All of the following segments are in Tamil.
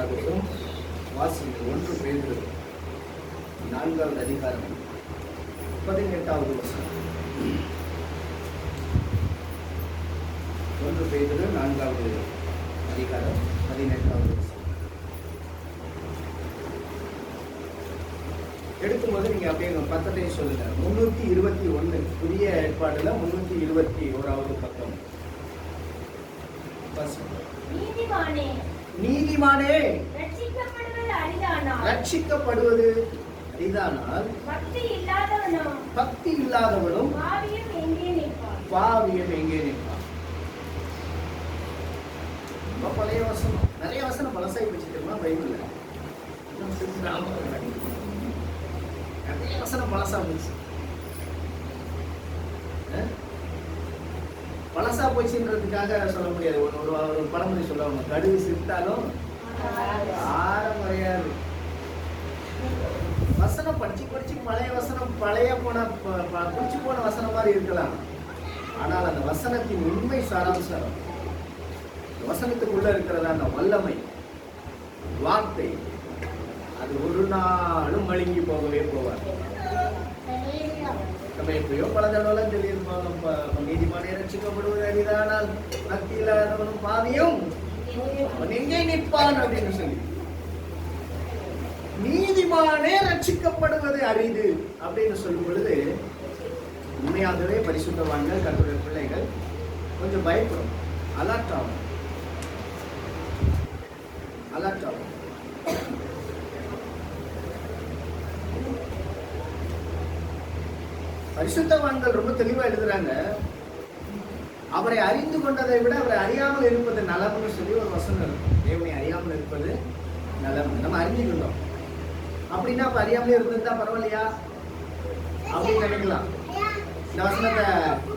உண்டாகட்டும். வாசிங்கள் 1 பேதுரு 4வது அதிகாரம் 18வது வசனம். 1 பேதுரு 4வது அதிகாரம் 18வது வசனம். எடுக்கும்போது நீங்க அப்படியே பக்கத்தையும் சொல்லுங்க. 321 புதிய ஏற்பாடுல 321வது பக்கம். நீதிமானே ரட்சிக்கப்படுவது அரிதானால் பக்தி இல்லாதவனும் பாவியம் எங்கே நிற்பான். ரொம்ப பழைய வசனம். நிறைய வசனம் பழசாகி வச்சுட்டோம்னா பைபிள்ல நிறைய வசனம் பழசா போச்சு. பழசா போச்சுன்றதுக்காக சொல்ல முடியாது. ஒரு பழமொழி சொல்லுவாங்க, கடுகு சிரித்தாலும் ஆரம்பரையாது. வசனம் படிச்சு படிச்சு பழைய வசனம் பழைய போன குடிச்சு போன வசனம் மாதிரி இருக்கலாம். ஆனால் அந்த வசனத்தின் உண்மை சாராம்சம், வசனத்துக்குள்ள இருக்கிறதா அந்த வல்லமை வார்த்தை, அது ஒரு நாளும் மழுங்கி போகவே போவார். நம்ம எப்பயோ பல தடவை சொல்லியிருப்பாங்க, நீதிமானே ரட்சிக்கப்படுவது அரிதானால் பக்தி இல்லாதவனும் பாவியும் அவன் எங்கே நிற்பான் அப்படின்னு சொல்லி. நீதிமானே ரட்சிக்கப்படுவது அரிது அப்படின்னு சொல்லும் பொழுது உண்மையாகவே பரிசுத்தவான்கள் கர்த்தருடைய பிள்ளைகள் கொஞ்சம் பயப்படும், அலர்ட் ஆகும். பரிசுத்தவான்கள் ரொம்ப தெளிவா எழுதுறாங்க, அவரை அறிந்து கொண்டதை விட அவரை அறியாமல் இருப்பது நலம்னு சொல்லி ஒரு வசனம் இருக்கும். தேவனை அறியாமல் இருப்பது நலம். நம்ம அறிஞ்சுக்கிட்டோம் அப்படின்னா அப்ப அறியாமலே இருந்திருந்தா பரவாயில்லையா அப்படின்னு நினைக்கலாம். இந்த வசனத்தை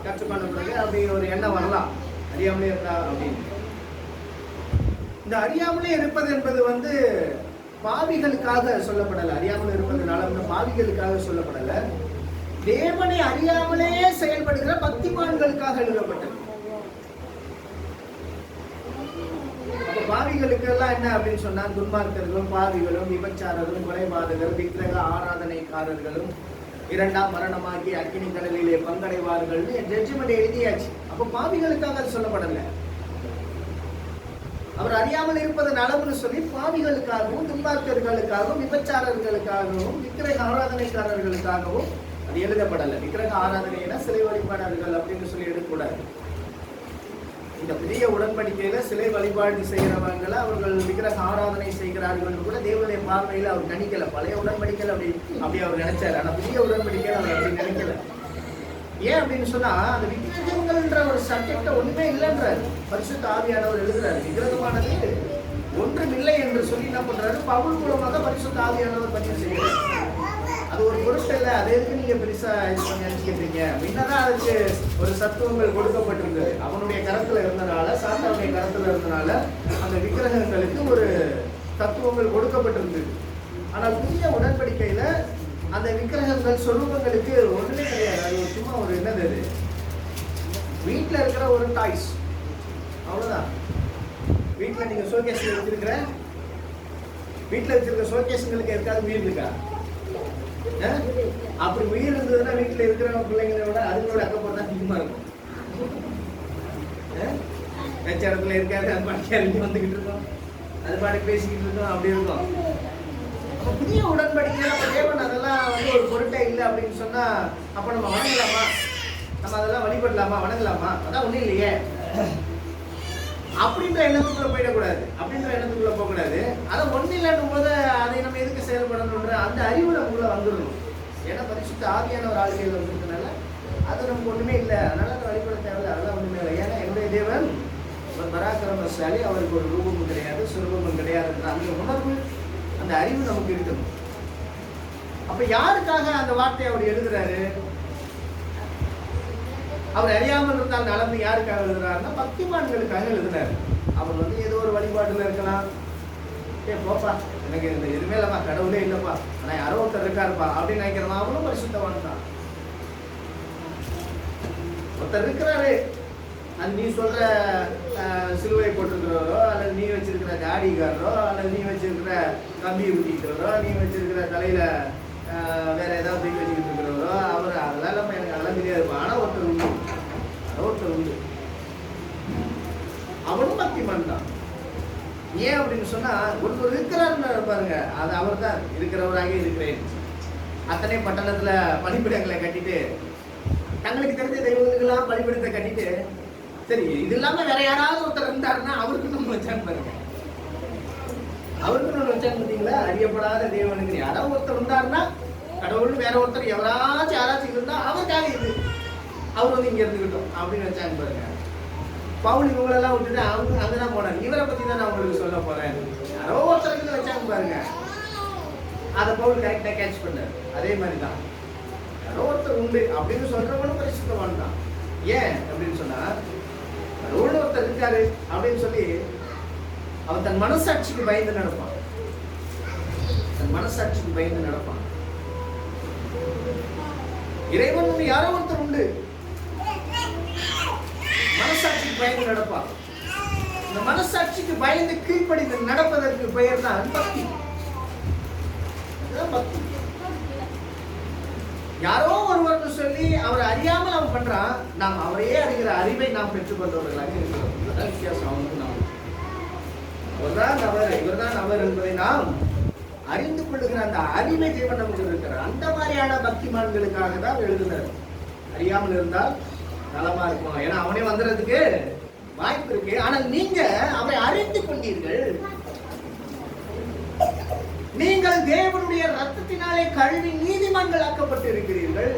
கற்றுக்கொண்ட பிறகு அப்படி ஒரு எண்ணம் வரலாம், அறியாமலே இருந்தா அப்படின்னு. இந்த அறியாமலே இருப்பது என்பது பாவிகளுக்காக சொல்லப்படல. அறியாமல் இருப்பது நலம்னு பாவிகளுக்காக சொல்லப்படல. தேவனை அறியாமலே செயல்படுகிற பக்திமான்களுக்காக எழுதப்பட்டது. பாவிகளுக்கு எல்லாம் என்ன அப்படின்னு சொன்னா, துன்மார்க்கர்களும் பாவிகளும் விபச்சாரர்களும் கொலைபாதகரும் விக்கிரக ஆராதனைக்காரர்களும் 2ஆம் மரணமாகி அக்கினி கடலிலே பங்கடைவார்கள் ஜட்ஜ்மெண்ட் எழுதியாச்சு. அப்ப பாவிகளுக்காக அது சொல்லப்படல. அவர் அறியாமல் இருப்பது நலம்னு சொல்லி பாவிகளுக்காகவும் துன்மார்க்கர்களுக்காகவும் விபச்சாரர்களுக்காகவும் விக்கிரக ஆராதனைக்காரர்களுக்காகவும் அது எழுதப்படல. விக்கிரக ஆராதனைனா சிலை வழிபாடாளர்கள் அப்படின்னு சொல்லி எடுக்கக்கூடாது. இந்த புதிய உடன்படிக்கையில சிலை வழிபாடு செய்கிறவங்களை அவர்கள் விக்கிரக ஆராதனை செய்கிறார்கள் கூட தேவனுடைய பார்வையில் அவர் கணிக்கல. பழைய உடன்படிக்கையில் அப்படி அவர் நினைச்சாரு. ஆனா புதிய உடன்படிக்கையில் அவர் அப்படி நினைக்கல. ஏன் அப்படின்னு சொன்னா, அந்த விக்கிரகங்கள்ன்ற ஒரு சப்ஜெக்ட ஒண்ணுமே இல்லைன்றாரு. பரிசுத்த ஆவியானவர் எழுதுறாரு, விக்கிரகமானது ஒன்றும் இல்லை என்று சொல்லி என்ன பண்றாரு, பவுல் மூலமாக பரிசுத்த ஆவியானவர் பதிவு செய்கிறார். அது ஒரு பொருள் இல்லை, அது எதுக்கு நீங்க பெருசா நினைச்சுக்கிறீங்க. முன்னதான் அதுக்கு ஒரு சத்துவங்கள் கொடுக்கப்பட்டிருந்தது. அவனுடைய கரத்துல இருந்தனால, சாத்தானுடைய கரத்துல இருந்தனால அந்த விக்கிரகங்களுக்கு ஒரு தத்துவங்கள் கொடுக்கப்பட்டிருந்தது. ஆனால் புதிய உடன்படிக்கையில அந்த விக்கிரகங்கள் சொரூபங்களுக்கு ஒண்ணுமே கிடையாது. அது சும்மா ஒரு என்னது, அது வீட்டுல இருக்கிற ஒரு டாய்ஸ், அவ்வளவுதான். வீட்டுல நீங்க ஷோகேஸ் வச்சிருக்கிற ஷோகேஸுங்களுக்கு இருக்காது உயிர் இருக்கா? அப்படி உயிர் இருந்ததுன்னா வீட்டுல இருக்கிற பிள்ளைங்களை விட அதுங்களோட அக்கப்போதான் அதிகமா இருக்கும். கச்ச இடத்துல இருக்காது, அது பாட்டு வந்துகிட்டு இருக்கோம், அது பாட்டு பேசிக்கிட்டு இருக்கோம், அப்படி இருக்கும். புதிய உடன்படிக்கை நம்ம தேவன் அதெல்லாம் ஒரு பொருட்டே இல்லை அப்படின்னு சொன்னா, அப்ப நம்ம வணங்கலாமா? நம்ம அதெல்லாம் வழிபடலாமா? வணங்கலாமா? அதான் ஒண்ணும் இல்லையே அப்படின்ற எண்ணத்துக்குள்ள போகக்கூடாது. அதை ஒண்ணு இல்லைன்னும் போது அதை நம்ம எதுக்கு செயல்படணுன்ற அந்த அறிவு நமக்குள்ள வந்துடணும். ஏன்னா பரிசுத்த ஆவியான ஒரு ஆளுகையில் வந்திருக்கனால அது நமக்கு ஒண்ணுமே இல்லை, அதனால அதை வழிபட தேவையில்லை, அதெல்லாம் ஒண்ணுமே இல்லை. ஏன்னா என்னுடைய தேவன் ஒரு பராக்கிரமசாலி, அவருக்கு ஒரு ரூபமும் கிடையாது, சுரூபமும் கிடையாதுன்ற அந்த உணர்வு, அந்த அறிவு நமக்கு இருக்கணும். அப்ப யாருக்காக அந்த வார்த்தையை அவர் எழுதுறாரு? அவர் அறியாமல் இருந்தால் நலந்து யாருக்காக எழுதுறாருன்னா பக்திமான்களுக்காக எழுதுறாரு. அவர் ஏதோ ஒரு வழிபாட்டுல இருக்கலாம், போப்பா எனக்கு இந்த எதுவுமே இல்லப்பா, கடவுளே இல்லப்பா, ஆனா யாரோ ஒருத்தர் இருக்காருப்பா அப்படின்னு நினைக்கிறவன் அவனும் பரிசுத்தவான் தான். ஒருத்தர் இருக்கிறாரு, அது நீ சொல்ற சிலுவை போட்டிருக்கிறவரோ, அல்லது நீ வச்சிருக்கிற தாடிக்காரரோ, அல்லது நீ வச்சிருக்கிற கம்பி ஊட்டிக்கிறவரோ, நீ வச்சிருக்கிற தலையில வேற ஏதாவது தூக்கி வச்சுக்கிட்டு இருக்கிறவரோ, அவர் அதெல்லாம் எனக்கு அதெல்லாம் தெரியாது. ஆனா ஒருத்தர் உண்டு, ஒருத்தர் உண்டு, அவனும் பக்திமான் தான். ஏன் அப்படின்னு சொன்னா, ஒருத்தர் இருக்கிறாருன்னு பாருங்க, அது அவர் தான் இருக்கிறவராக இருக்கிறேன். அத்தனை பட்டணத்துல பலிபீடங்களை கட்டிட்டு, தங்களுக்கு தெரிஞ்ச தெய்வங்களுக்கெல்லாம் பலிபீடத்தை கட்டிட்டு, சரி இது இல்லாம வேற யாராவது ஒருத்தர் இருந்தாருன்னா அவருக்கு நம்ம வச்சான்னு பாருங்க. அவருக்கு நம்ம வச்சான்னு பார்த்தீங்களா? அறியப்படாத தேவனுக்கு யாராவது ஒருத்தர் இருந்தாருன்னா, கடவுள் வேற ஒருத்தர் யாராச்சும் இருந்தா அவருக்காக இது அவர் வந்து இங்க இருந்துக்கிட்டோம் அப்படின்னு வச்சாங்க பாருங்க. பவுல் இவங்களெல்லாம் விட்டுட்டு அவங்க அங்கதான் போனார். இவரை பத்தி தான் நான் உங்களுக்கு சொல்ல போறேன். யாரோ ஒருத்தருக்கு வச்சாங்க பாருங்க, அதை பவுல் கரெக்டா கேட்ச் பண்ணார். அதே மாதிரிதான் யாரோ ஒருத்தர் உண்டு அப்படின்னு சொல்றவனும் பரிசுத்தவான் தான். ஏன் அப்படின்னு சொன்னா, கடவுள் ஒருத்தர் இருக்காரு அப்படின்னு சொல்லி அவன் தன் மனசாட்சிக்கு பயந்து நடப்பான். தன் மனசாட்சிக்கு பயந்து நடப்பான். இறைவன் யாரோ ஒருத்தர் உண்டு, மனசாட்சிக்கு பயந்து நடப்பான். இந்த மனசாட்சிக்கு பயந்து கீழ்ப்படிந்து நடப்பதற்கு பெயர் தான் பக்தி. பக்தி. யாரோ ஒருவர்னு சொல்லி அவரை அறியாமல் அவன் பண்றான், நாம் அவரையே அறிகிற அறிவை நாம் பெற்றுக் கொண்டவர்களாக இருக்கிறோம். இதுதான் வித்தியாசம். அவனுக்கு நாம் அவர்தான் அவர், இவர்தான் அவர் என்பதை நாம் அறிந்து கொள்ளுகிற அந்த அறிவை தேவன் நமக்கு இருக்கிறார். அந்த மாதிரியான பக்திமான்களுக்காக தான் எழுதுனர். அறியாமல் இருந்தால் நலமா இருக்கும், ஏன்னா அவனே வந்துறதுக்கு வாய்ப்பு இருக்கு. ஆனால் நீங்க அவரை அறிந்து கொண்டீர்கள். நீங்கள் தேவனுடைய ரத்தத்தினாலே கழுவி நீதிமான்கள் ஆக்கப்பட்டு இருக்கிறீர்கள்.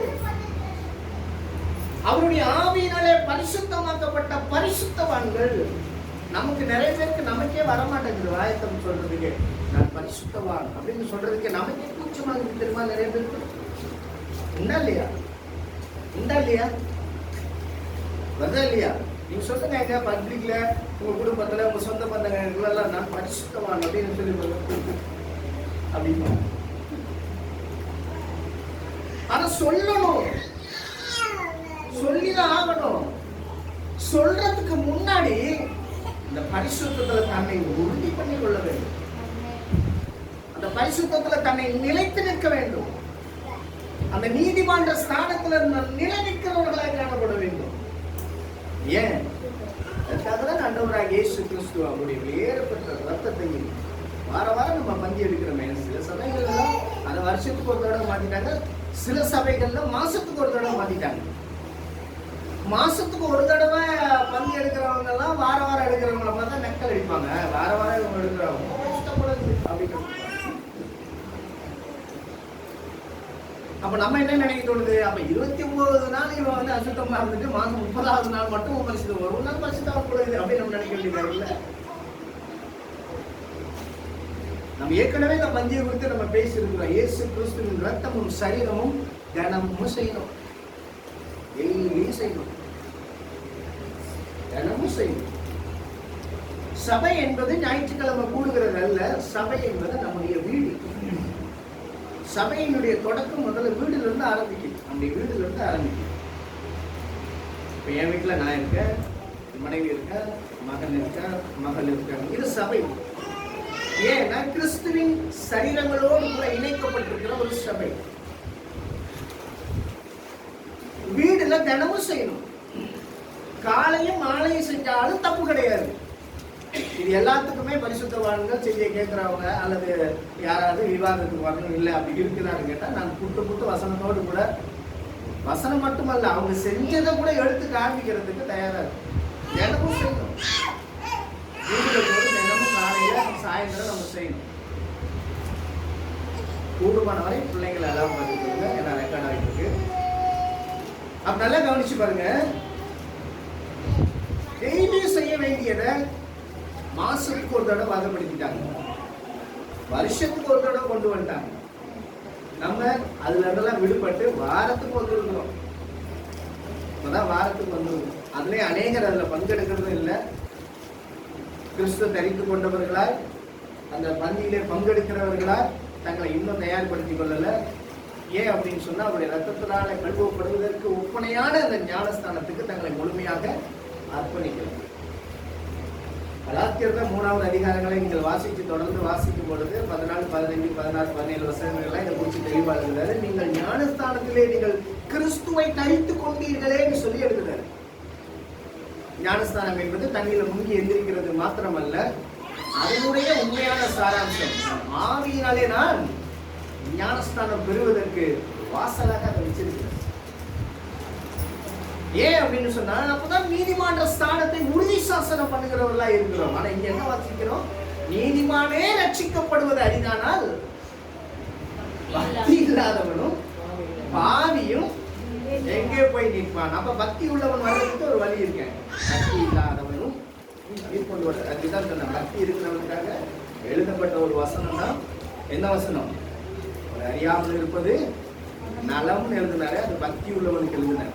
அவருடைய ஆவியினாலே பரிசுத்தமாக்கப்பட்ட பரிசுத்தவான்கள். நமக்கு நிறைய பேருக்கு நமக்கே வரமாட்டேங்குது வாயத்தம் சொல்றதுக்கு. நான் பரிசுத்தவான் அப்படின்னு சொல்றதுக்கு நமக்கே கூச்சமா இருக்கு தெரியுமா? நிறைய பேருக்கு உண்டா இல்லையா? உண்டா இல்லையா? வருதா இல்லையா? நீங்க சொல்லுங்க, எங்க பப்ளிக்ல உங்க குடும்பத்துல உங்க சொந்த பந்தங்கள் நான் பரிசுத்தவான் அப்படின்னு சொல்லி அப்படின்னா, ஆனா சொல்லணும், சொல்லிதான் ஆகணும். சொல்றதுக்கு முன்னாடி இந்த பரிசுத்தத்துல தன்னை உறுதி பண்ணி கொள்ள வேண்டும். அந்த பரிசுத்தத்துல தன்னை நிலைத்து நிற்க வேண்டும். அந்த நீதிமன்ற ஸ்தானத்துல நிலை நிற்கிறவர்களாக காணப்பட வேண்டும். ஏன்? அதுக்காக தான் ஆண்டவராகிய இயேசு கிறிஸ்து அவருடைய வேறுபட்ட ரத்தத்தை வார வாரம் நம்ம பந்தி எடுக்கிறோமே. சில சபைகள்ல அதை வருஷத்துக்கு ஒரு தடவை மாத்திட்டாங்க, சில சபைகள்ல மாசத்துக்கு ஒரு தடவை மாத்திட்டாங்க. மாசத்துக்கு ஒரு தடவை பந்தி எடுக்கிறவங்க எல்லாம் வார வாரம் எடுக்கிறவங்கள பார்த்தா நெக்கல் அடிப்பாங்க. வார வாரம் இவங்க எடுக்கிறவங்க அப்படின்னு. அப்ப நம்ம என்ன நினைக்க தோணுது? அப்ப 29 நாள் இவன் வந்து அசுத்தமா இருந்துட்டு மாசம் 30வது நாள் மட்டும் பரிசுத்தம் வரும், நாள் பரிசுத்தமா கூடாது அப்படின்னு நம்ம நினைக்க வேண்டியது இல்ல. நம்ம ஏற்கனவே இந்த பந்தியை குறித்து நம்ம பேசியிருக்கிறோம். இயேசு கிறிஸ்துவின் ரத்தமும் சரீரமும் தினமும் செய்யணும், டெய்லியும் செய்யணும், தினமும் செய்யணும். சபை என்பது ஞாயிற்றுக்கிழமை கூடுகிறது அல்ல. சபை என்பது நம்முடைய வீடு. சபையினுடைய தொடக்கம் முதல்ல வீடுல இருந்து ஆரம்பிக்குது. நம்முடைய வீடுல இருந்து ஆரம்பிக்குது. இப்ப என் வீட்டுல நான் இருக்கேன், மனைவி இருக்க, மகன் இருக்க, மகள் இருக்க. இது சபை. ஏன்னா கிறிஸ்துவின் சரீரங்களோடு கூட இணைக்கப்பட்டிருக்கிற ஒரு சபை. வீடுல தினமும் செய்யணும். காலையும் மாலையும் செஞ்சாலும் தப்பு கிடையாது. இது எல்லாத்துக்குமே பரிசுத்தவான்கள் செய்ய கேட்கிறவங்க அல்லது யாராவது விவாதத்துக்கு வரணும் இல்லை அப்படி இருக்கிறான்னு கேட்டா, நான் புட்டு வசனத்தோடு கூட, வசனம் மட்டுமல்ல அவங்க செஞ்சதை கூட எடுத்து காண்பிக்கிறதுக்கு தயாரா இருக்கு. தினமும் செய்யணும். தினமும் காலையில சாயந்தரம் நம்ம செய்யணும். கூடுமான வரை பிள்ளைங்களை எல்லாம் பார்த்துக்கோங்க, ஏன்னா ரெக்கார்ட் ஆகிட்டு இருக்கு. அப்ப நல்லா கவனிச்சு பாருங்க. டெய்லியும் செய்ய வேண்டியதை மாசத்துக்கு ஒரு தடவை வகைப்படுத்திட்டாங்க, வருஷத்துக்கு ஒரு தடவை கொண்டு வந்துட்டாங்க. நம்ம அதுல இருந்தெல்லாம் விடுபட்டு வாரத்துக்கு வந்துருக்கிறோம். இப்பதான் வாரத்துக்கு வந்துருக்கோம். அதுலயே அநேகர் அதுல பங்கெடுக்கிறதும் இல்லை. கிறிஸ்துவ தரித்து கொண்டவர்களாய் அந்த பந்தியிலே பங்கெடுக்கிறவர்களாய் தங்களை இன்னும் தயார்படுத்திக் கொள்ளல. ஏன் அப்படின்னு சொன்னா, அவருடைய ரத்தத்தினால கழுவப்படுவதற்கு ஒப்பனையான அந்த ஞானஸ்தானத்துக்கு தங்களை முழுமையாக அர்ப்பணிக்கலாம். கலாத்தியர்ல 3வது அதிகாரங்களை நீங்கள் வாசித்து தொடர்ந்து வாசிக்கும் பொழுது 14, 15, 16, 17 வசனங்கள்லாம் இதை குறித்து தெளிவாக எழுதுறாரு. நீங்கள் ஞானஸ்தானத்திலே நீங்கள் கிறிஸ்துவை தரித்துக் கொண்டீர்களே சொல்லி எழுதுறாரு. ஞானஸ்தானம் என்பது தண்ணியில முங்கி எந்திரிக்கிறது மாத்திரமல்ல, அதனுடைய உண்மையான சாராம்சம் ஆவியினாலே நான் ஞானஸ்தானம் பெறுவதற்கு வாசலாக அதை வச்சிருக்கிறேன். ஏன் அப்படின்னு சொன்னா, அப்பதான் நீதிமான ஸ்தானத்தை உறுதி சாசனம் பண்ணுகிறவர்களா இருக்கிறோம். ஆனா இங்க என்ன வாசிக்கிறோம்? நீதிமானே ரட்சிக்கப்படுவது அரிதானால் பக்தி இல்லாதவனும் பாவியும் எங்கே போய் நிற்பான். அப்ப பக்தி உள்ளவன் வர்றதுக்கு ஒரு வழி இருக்கேன். பக்தி இல்லாதவனும் கொண்டு வர அதுதான் சொன்ன. பக்தி இருக்கிறவனுக்காக எழுதப்பட்ட ஒரு வசனம் தான். என்ன வசனம்? ஒரு அறியாமல் இருப்பது நலம்னு எழுதினாரு. அது பக்தி உள்ளவனுக்கு எழுதினார்.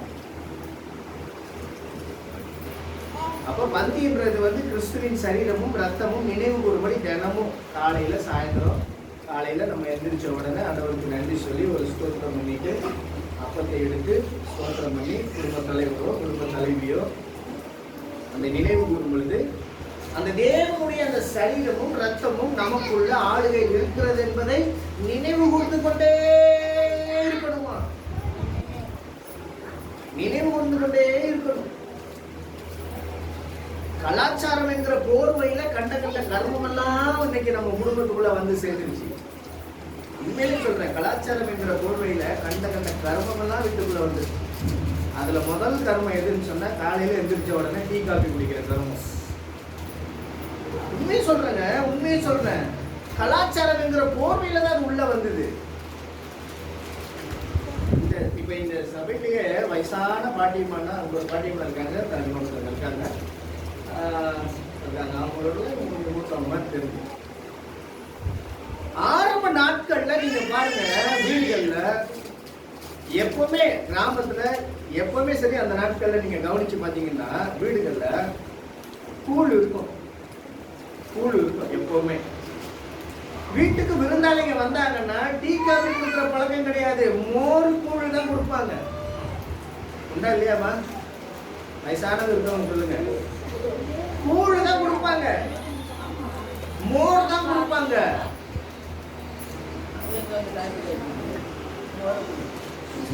அப்ப பந்தின்றது கிறிஸ்துவின் சரீரமும் ரத்தமும் நினைவு கூறும்படி தினமும் காலையில சாயந்தரம் காலையில நம்ம எந்திரிச்ச உடனே ஆண்டவருக்கு நன்றி சொல்லி ஒரு ஸ்தோத்திரம் பண்ணிட்டு அப்பத்தை எடுத்து ஸ்தோத்திரம் பண்ணி குடும்ப தலைவரோ குடும்ப தலைவியோ அந்த நினைவு கூறும் பொழுது அந்த தேவனுடைய அந்த சரீரமும் ரத்தமும் நமக்குள்ள ஆளுகை இருக்கிறது என்பதை நினைவு கூர்ந்து கொண்டே இருக்கணுமா? நினைவு கூர்ந்து கொண்டே இருக்கணும். கலாச்சாரம் என்கிற போர்வையில கண்ட கர்மம் எல்லாம் இன்னைக்கு நம்ம குடும்பத்துக்குள்ள வந்து சேர்ந்துருச்சு. உண்மையிலே சொல்றேன், கலாச்சாரம் என்கிற போர்வையில கண்ட கர்மம் எல்லாம் வீட்டுக்குள்ள வந்து, அதுல முதல் கர்மம் எதுன்னு சொன்னா காலையில எந்திரிச்ச உடனே டீ காபி குடிக்கிற கர்மம். உண்மையை சொல்றேன். கலாச்சாரம் என்கிற போர்வையில தான் அது உள்ள வந்தது. இப்ப இந்த சபையிலேயே வயசான பாட்டியம்மானா ஒரு பாட்டியம்மா இருக்காங்க, தலைமுறை இருக்காங்க. ஆரம்ப நாட்கள்ல நீங்க பாருங்க, வீடுகள்ல எப்பவுமே கிராமத்துல எப்பவுமே சரி, அந்த நாட்கள்ல நீங்க கவனிச்சு பாத்தீங்கன்னா வீடுகள்ல கூழ் இருக்கும் எப்பவுமே. வீட்டுக்கு விருந்தாளிங்க வந்தாங்கன்னா டீ காபி கொடுக்குற பழக்கம் கிடையாது, மோர் கூழ் தான் கொடுப்பாங்க. உண்டா இல்லையாமா? வயசானது இருக்கவங்க சொல்லுங்க. கூழ் தான் கொடுப்பாங்க, மோர் தான் கொடுப்பாங்க.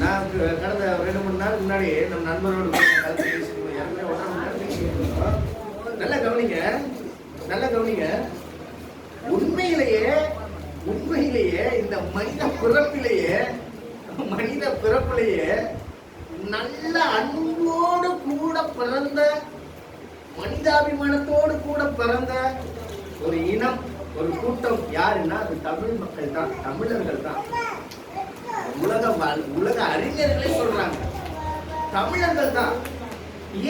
நான் கடந்த 2-3 நாள் முன்னாடி நம்ம நண்பரோடு நல்லா கவனிங்க. உண்மையிலேயே இந்த மனித பிறப்பிலேயே நல்ல அன்போடு கூட பிறந்த, மனிதாபிமானத்தோடு கூட பிறந்த ஒரு இனம், ஒரு கூட்டம் யாருன்னா அது தமிழ் மக்கள் தான், தமிழர்கள் தான். உலக அறிஞர்களே சொல்றாங்க தமிழர்கள் தான்.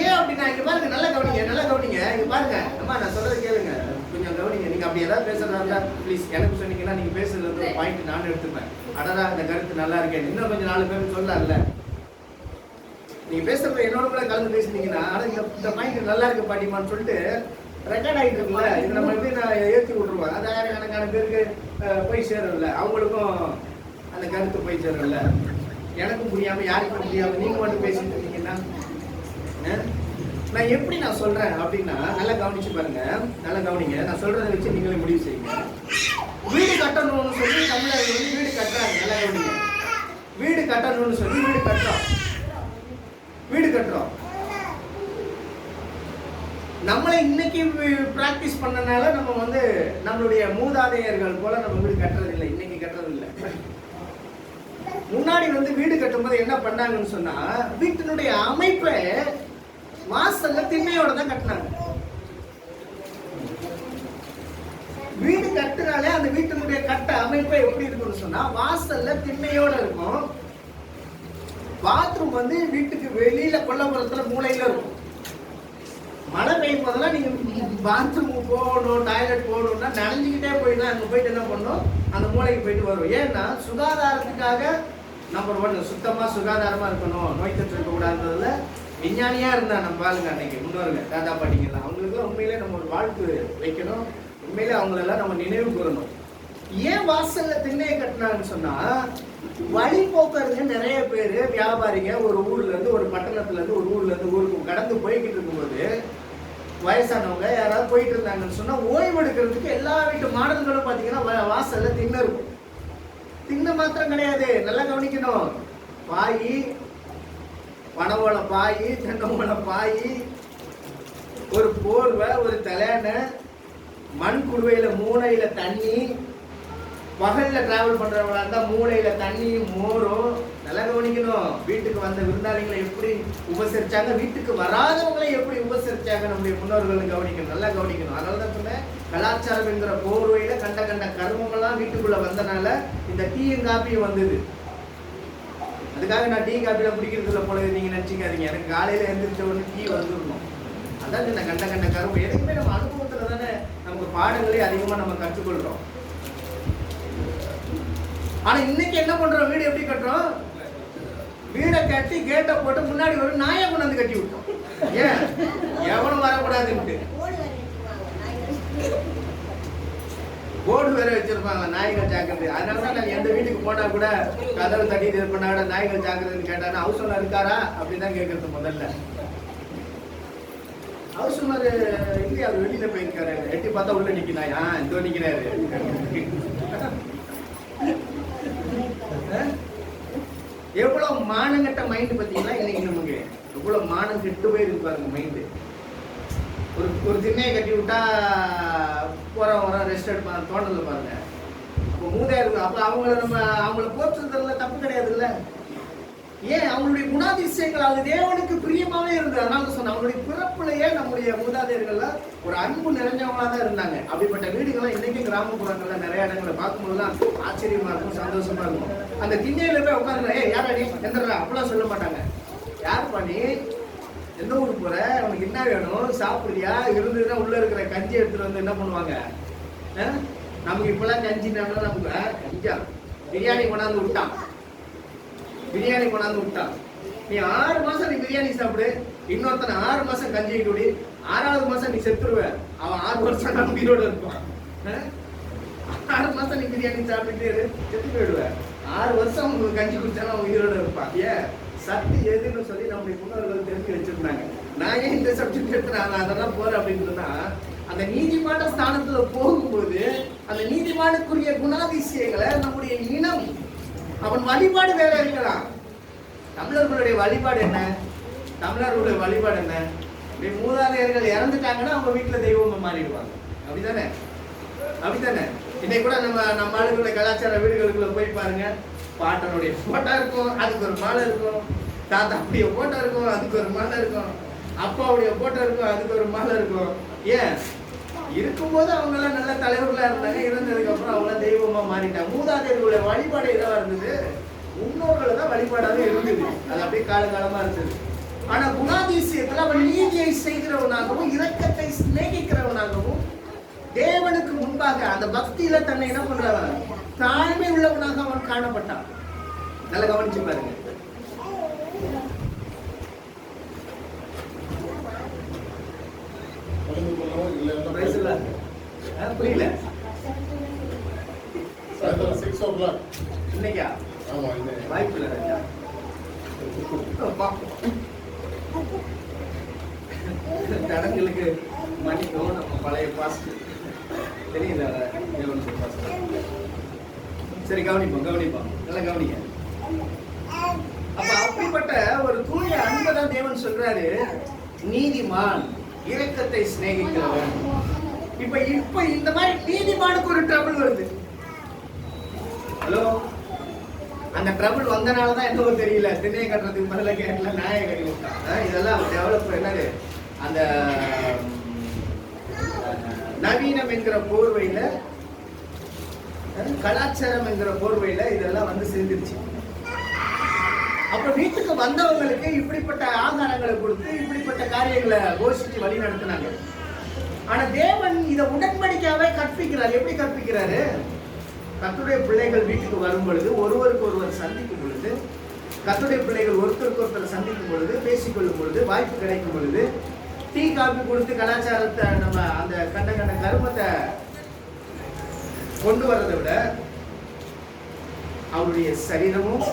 ஏன் அப்படின்னா இங்க பாருங்க, நல்லா கவனிங்க. இங்க பாருங்க அம்மா, நான் சொல்றது கேளுங்க, கொஞ்சம் கவனிங்க. நீங்க அப்படி ஏதாவது பேசுறதா இருந்தா ப்ளீஸ் எனக்கு சொன்னீங்கன்னா நீங்க பேசுறது பாயிண்ட் நானும் எடுத்துப்பேன். அடடா இந்த கருத்து நல்லா இருக்கேன், இன்னும் கொஞ்சம் 4 பேர் சொல்லல. நீங்க பேசுறது என்னோட கூட கலந்து பேசுனீங்கன்னா இந்த பாயிண்ட் நல்லா இருக்கு பாட்டிமான்னு சொல்லிட்டு ரெக்கார்ட் ஆகிட்டு இருக்குல்ல, இது நம்ம எப்படி நான் ஏற்றி விட்டுருவேன். அது ஆயிரக்கணக்கான பேருக்கு போய் சேரும்ல, அவங்களுக்கும் அந்த கருத்து போய் சேரும்ல. எனக்கும் புரியாம யாருக்கும் புரியாம நீங்க மட்டும் பேசிட்டு இருக்கீங்கன்னா நான் எப்படி நான் சொல்றேன் அப்படின்னா, நல்லா கவனிச்சு பாருங்க, நல்லா கவனிங்க. நான் சொல்றதை வச்சு நீங்களே முடிவு செய்யுங்க. வீடு கட்டணும்னு சொல்லி தமிழர்கள் வீடு கட்டுறாங்க. நல்லா கவனிங்க. வீடு கட்டணும்னு சொல்லி வீடு கட்டுறோம். நம்மளை இன்னைக்கு பிராக்டிஸ் பண்ணனால நம்ம நம்மளுடைய மூதாதையர்கள் போல நம்ம வீடு கட்டுறது இல்லை, இன்னைக்கு கட்டுறது இல்லை. முன்னாடி வீடு கட்டும்போது என்ன பண்ணாங்கன்னு சொன்னா, வீட்டினுடைய அமைப்பை வாசல்ல திண்ணையோட தான் கட்டினாங்க. வீடு கட்டுனாலே அந்த வீட்டினுடைய கட்ட அமைப்பை எப்படி இருக்குன்னு சொன்னா, வாசல்ல திண்ணையோட இருக்கும். பாத்ரூம் வீட்டுக்கு வெளியில கொல்லப்புறத்துல மூலையில இருக்கும். மழை பெய்யும் போதெல்லாம் நீங்க பாத்ரூம் போகணும், டாய்லெட் போகணும்னா நனைஞ்சுக்கிட்டே போய் தான் அங்க போயிட்டு என்ன பண்ணணும், அந்த மூளைக்கு போயிட்டு வரும். ஏன்னா சுகாதாரத்துக்காக நம்பர் 1 சுத்தமா சுகாதாரமா இருக்கணும், நோய் தொற்று இருக்கக்கூடாதுன்றதுல விஞ்ஞானியா இருந்தா நம்ம ஆளுங்க அன்னைக்கு முன்னோருங்க தாத்தா பாட்டிங்கெல்லாம். அவங்களுக்குலாம் உண்மையிலே நம்ம ஒரு வாழ்த்து வைக்கணும், உண்மையிலே அவங்களெல்லாம் நம்ம நினைவு கூறணும். ஏன் வாசல்ல திண்ணையை கட்டினாங்கன்னு சொன்னா, வழி போக்குறதுங்க நிறைய பேரு வியாபாரிங்க ஒரு ஊர்ல இருந்து ஒரு பட்டணத்துல இருந்து ஒரு ஊர்ல இருந்து ஊருக்கு கடந்து போய்கிட்டு இருக்கும்போது வயசானவங்க யாராவது போயிட்டு இருந்தாங்கன்னு சொன்னா ஓய்வு எடுக்கிறதுக்கு எல்லா வீட்டு மாடல்களும் பாத்தீங்கன்னா வாசல்ல திண்ணை இருக்கும். திண்ணை மாத்திரம் கிடையாது, நல்லா கவனிக்கணும். பாய், பனவோல பாய், தென்னவோல பாய், ஒரு போர்வை, ஒரு தலையணை, மண் குடுவையில மூளையில தண்ணி, பகல்ல டிராவல் பண்றவங்களா இருந்தா மூளையில தண்ணியும் மோரும். நல்லா கவனிக்கணும். வீட்டுக்கு வந்த விருந்தாளிகளை எப்படி உபசரிச்சாங்க, வீட்டுக்கு வராதவங்களை எப்படி உபசரிச்சாங்க நம்முடைய முன்னோர்கள் கவனிக்கணும், நல்லா கவனிக்கணும். அதனாலதான் சொன்னேன், கலாச்சாரம் என்கிற போர்வையில கண்ட கண்ட கருமங்கள்லாம் வீட்டுக்குள்ள வந்தனால இந்த டீயும் காப்பியும் வந்தது. அதுக்காக நான் டீ காப்பியில குடிக்கிறதுல போல நீங்க நினைச்சுக்காதீங்க. எனக்கு காலையில எழுந்திரிச்ச உடனே டீ வந்துடணும். அதான் இந்த கண்ட கண்ட கருமம். எதுக்குமே நம்ம அனுபவத்துல தானே நமக்கு பாடங்களே அதிகமா நம்ம கற்றுக்கொள்றோம். ஆனா இன்னைக்கு என்ன பண்றோம், வீடு எப்படி கட்டுறோம், வீடை கட்டி கேட்டை போட்டு முன்னாடி ஒரு நாயை கொண்டாந்து கட்டி விட்டோம். ஏன், எவனும் வரக்கூடாதுன்ட்டு போர்டு வேற வச்சிருப்பாங்க, நாய்கள் ஜாக்கிரதை. அதனாலதான் நான் எந்த வீட்டுக்கு போனா கூட கதவை தட்டி இது பண்ணா கூட நாய்கள் ஜாக்கிரதைன்னு கேட்டானா ஹவுஸ் ஓனர் இருக்காரா அப்படிதான் கேட்கறது முதல்ல. ஹவுஸ் ஓனர் இல்லையா, அவர் வெளியில போயிருக்காரு, எட்டி பார்த்தா உள்ள நிக்கிறாயா, இதோ நிக்கிறாரு. எவ்வளவு மானங்கட்ட மைண்ட் பாத்தீங்களா இன்னைக்கு நமக்கு, எவ்வளவு மானம் கெட்டு போயிருக்கு பாருங்க மைண்டு. ஒரு திண்ணையை கட்டி விட்டா போற ரெஸ்ட் எடுப்பாங்க, தோட்டத்தில் பாருங்க. அப்போ மூதையாரு, அப்ப அவங்கள போற்றுறதுல தப்பு கிடையாது இல்ல. ஏன், அவங்களுடைய குணாதிசயங்கள் அது தேவனுக்கு பிரியமாவே இருந்தது. அதனால சொன்ன அவங்களுடைய பிறப்புலையே நம்முடைய மூதாதையர்கள்லாம் ஒரு அன்பு நிறைஞ்சவங்களா தான் இருந்தாங்க. அப்படிப்பட்ட வீடுகள்லாம் இன்னைக்கு கிராமப்புறங்கள்ல நிறைய இடங்களை பார்க்கும்போதுலாம் ஆச்சரியமா இருக்கும், சந்தோஷமா இருக்கும். அந்த திண்ணையில போய் உட்காந்து யாரா நீ எந்திரா அப்படிலாம் சொல்ல மாட்டாங்க. யார் பண்ணி எந்த ஊருக்கு போற, அவனுக்கு என்ன வேணும், சாப்பிடுறியா, இருந்ததுன்னா உள்ள இருக்கிற கஞ்சி எடுத்துட்டு வந்து என்ன பண்ணுவாங்க. நமக்கு இப்பெல்லாம் கஞ்சினா நமக்கு கஞ்சா பிரியாணி கொண்டாந்து விட்டான், பிரியாணி கொண்டாந்து விட்டான். நீ 6 மாசம் நீ பிரியாணி சாப்பிடு, இன்னொருத்தனை 6 மாசம் கஞ்சி குடி, 6வது மாசம் நீ செத்துருவ. அவன் 6 வருஷம் நம்ம உயிரோட இருப்பான். 6 மாசம் நீ பிரியாணி சாப்பிட்டுட்டே செத்து போயிடுவ. 6 வருஷம் உங்களுக்கு கஞ்சி குடிச்சாலும் அவன் உயிரோட இருப்பான். ஏன், சத்து எதுன்னு சொல்லி நம்முடைய முன்னோர்கள் தெரிஞ்சு வச்சிருந்தாங்க. நான் ஏன் இந்த சப்ஜெக்ட் எடுத்துறாங்க அதெல்லாம் போறேன் அப்படின்னு சொன்னா, அந்த நீதிமான ஸ்தானத்துல போகும்போது அந்த நீதிமானுக்குரிய குணாதிசயங்களை நம்முடைய இனம், அவன் வழிபாடு வேற இருக்கலாம். தமிழர்களுடைய வழிபாடு என்ன, தமிழர்களுடைய வழிபாடு என்ன, மூதாதையர்கள் இறந்துட்டாங்கன்னா அவங்க வீட்டுல தெய்வம் மாறிடுவாங்க. அப்படித்தானே, அப்படித்தானே. இன்னைக்கு கூட நம்ம ஆளுகளுடைய கலாச்சார வீடுகளுக்குள்ள போய் பாருங்க, பாட்டனுடைய போட்டோ இருக்கும், அதுக்கு ஒரு மாலை இருக்கும், தாத்தாவுடைய போட்டோ இருக்கும், அதுக்கு ஒரு மாலை இருக்கும், அப்பாவுடைய போட்டோ இருக்கும், அதுக்கு ஒரு மாலை இருக்கும். ஏன், இருக்கும்போது அவங்க எல்லாம் நல்ல தலைவர்களா இருந்தாங்க, இருந்ததுக்கு அப்புறம் அவங்க தெய்வமா மாறிட்டாங்க. மூதாதையர்களுடைய வழிபாடு எதா இருந்தது, முன்னோர்களை தான் வழிபாடாவே இருந்தது. அது அப்படியே காலகாலமா இருந்தது. ஆனா குணாதிசயத்துல அவன் நீதியை செய்கிறவனாகவும் இரக்கத்தை சிநேகிக்கிறவனாகவும் தேவனுக்கு முன்பாக அந்த பக்தியில தன்னை என்ன பண்றவன், தாழ்மை உள்ளவனாக அவன் காணப்பட்டான். நல்ல கவனிச்சு பாருங்க. புரியல, இன்னைக்கா வாய்ப்பு இல்லை. தடங்களுக்கு மன்னிக்கும், நம்ம பழைய பாஸ்ட் தெரியல. சரி, கவனிப்போம் கவனிப்போம், நல்லா கவனிங்க. அப்ப அப்படிப்பட்ட ஒரு தூய அன்பதான் தேவன் சொல்றாரு, நீதிமான் இரக்கத்தை சிநேகிக்கிறவன். இப்ப இந்த மாதிரி நீதிமானுக்கு ஒரு ட்ரபிள் வருது. ஹலோ, அந்த ட்ரபிள் வந்தனாலதான் என்னவோ தெரியல, திண்ணையை கட்டுறதுக்கு பதில கேட்கல நாயை கட்டி விட்டான். இதெல்லாம் டெவலப் என்னது, அந்த நவீனம் என்கிற போர்வையில, கலாச்சாரம் என்கிற போர்வையில இதெல்லாம் வந்து சேர்ந்துருச்சு. அப்ப வீட்டுக்கு வந்தவங்களுக்கு இப்படிப்பட்ட ஆகாரங்களை கொடுத்து இப்படிப்பட்ட காரியங்களை கோஷிச்சு வழி நடத்தினாங்க. ஆனா தேவன் இதை உடன்படிக்கையாவே கற்பிக்கிறார். எப்படி கற்பிக்கிறாரு, கர்த்தருடைய பிள்ளைகள் வீட்டுக்கு வரும் பொழுது, ஒருவருக்கு ஒருவர் சந்திக்கும் பொழுது, கர்த்தருடைய பிள்ளைகள் ஒருத்தருக்கு ஒருத்தர் சந்திக்கும் பொழுது, பேசிக்கொள்ளும் பொழுது, வாய்ப்பு கிடைக்கும் பொழுது, டீ காபி கொடுத்து கலாச்சாரத்தை நம்ம அந்த கண்ட கருமத்தை கொண்டு வர்றதை விட அவருடைய சரீரமும்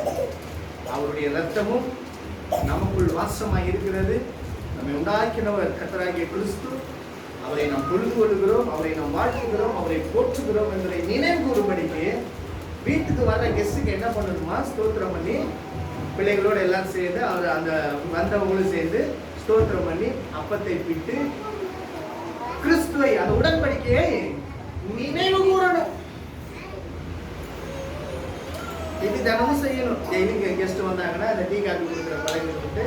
அவருடைய இரத்தமும் நமக்குள் வாசமாய் இருக்கிறது. நம்மை உண்டாக்கினவர் கர்த்தராகிய கிறிஸ்து. அவரை நாம் தொழுது கொள்கிறோம், அவரை நாம் வாழ்த்துகிறோம், அவரை போற்றுகிறோம் என்பதை நினைவு கூறும்படிக்கு வீட்டுக்கு வர்ற கெஸ்டுக்கு என்ன பண்ணணுமா, ஸ்தோத்திரம் பண்ணி பிள்ளைகளோடு எல்லாம் சேர்ந்து அவர் அந்த வந்தவங்களும் சேர்ந்து ஸ்தோத்திரம் பண்ணி அப்பத்தை பிட்டு கிறிஸ்துவை அந்த உடன்படிக்கையை நினைவு கூறணும். இது தினமும் செய்யணும். டெய்லி கெஸ்ட் வந்தாங்கன்னா அந்த டீ காஃபி கொடுக்குற பழக்கம் விட்டு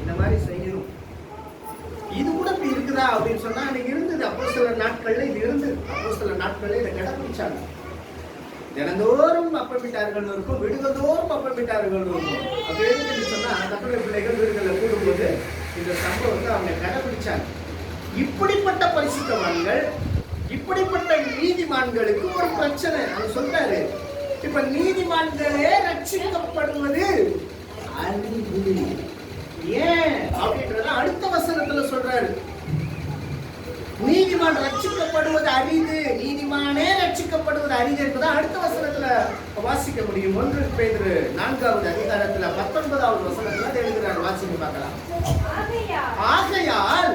இந்த மாதிரி செய்யணும். இது கூட இப்படி இருக்குதா அப்படின்னு சொன்னா அன்னைக்கு இருந்தது. அப்போஸ்தலர் நாட்கள்ல இது இருந்தது. அப்போஸ்தலர் நாட்கள்ல இதை கடைபிடிச்சாங்க. தினந்தோறும் அப்பமிட்டார்கள் இருக்கும், விடுதோறும் அப்பமிட்டார்கள் இருக்கும். அப்படி எதுன்னு சொன்னா கர்த்தருடைய பிள்ளைகள் வீடுகளில் கூடும்போது இந்த சம்பவத்தை அவங்க கடைபிடிச்சாங்க. இப்படிப்பட்ட பரிசுத்தவான்கள், இப்படிப்பட்ட நீதிமான்களுக்கு ஒரு பிரச்சனை. அவர் சொல்றாரு, இப்ப நீதிமான்களே ரட்சிக்கப்படுவது அரிது. ஏன் அப்படின்றத அடுத்த வசனத்துல சொல்றாரு. நீதிமான் ரட்சிக்கப்படுவது அரிது, நீதிமானே ரட்சிக்கப்படுவது அரிது என்பதை அடுத்த வசனத்துல வாசிக்க முடியும். 1 பேதுரு 4வது அதிகாரத்துல 19வது வசனத்துல எழுதுகிறார். வாசிக்க பார்க்கலாம். ஆகையால்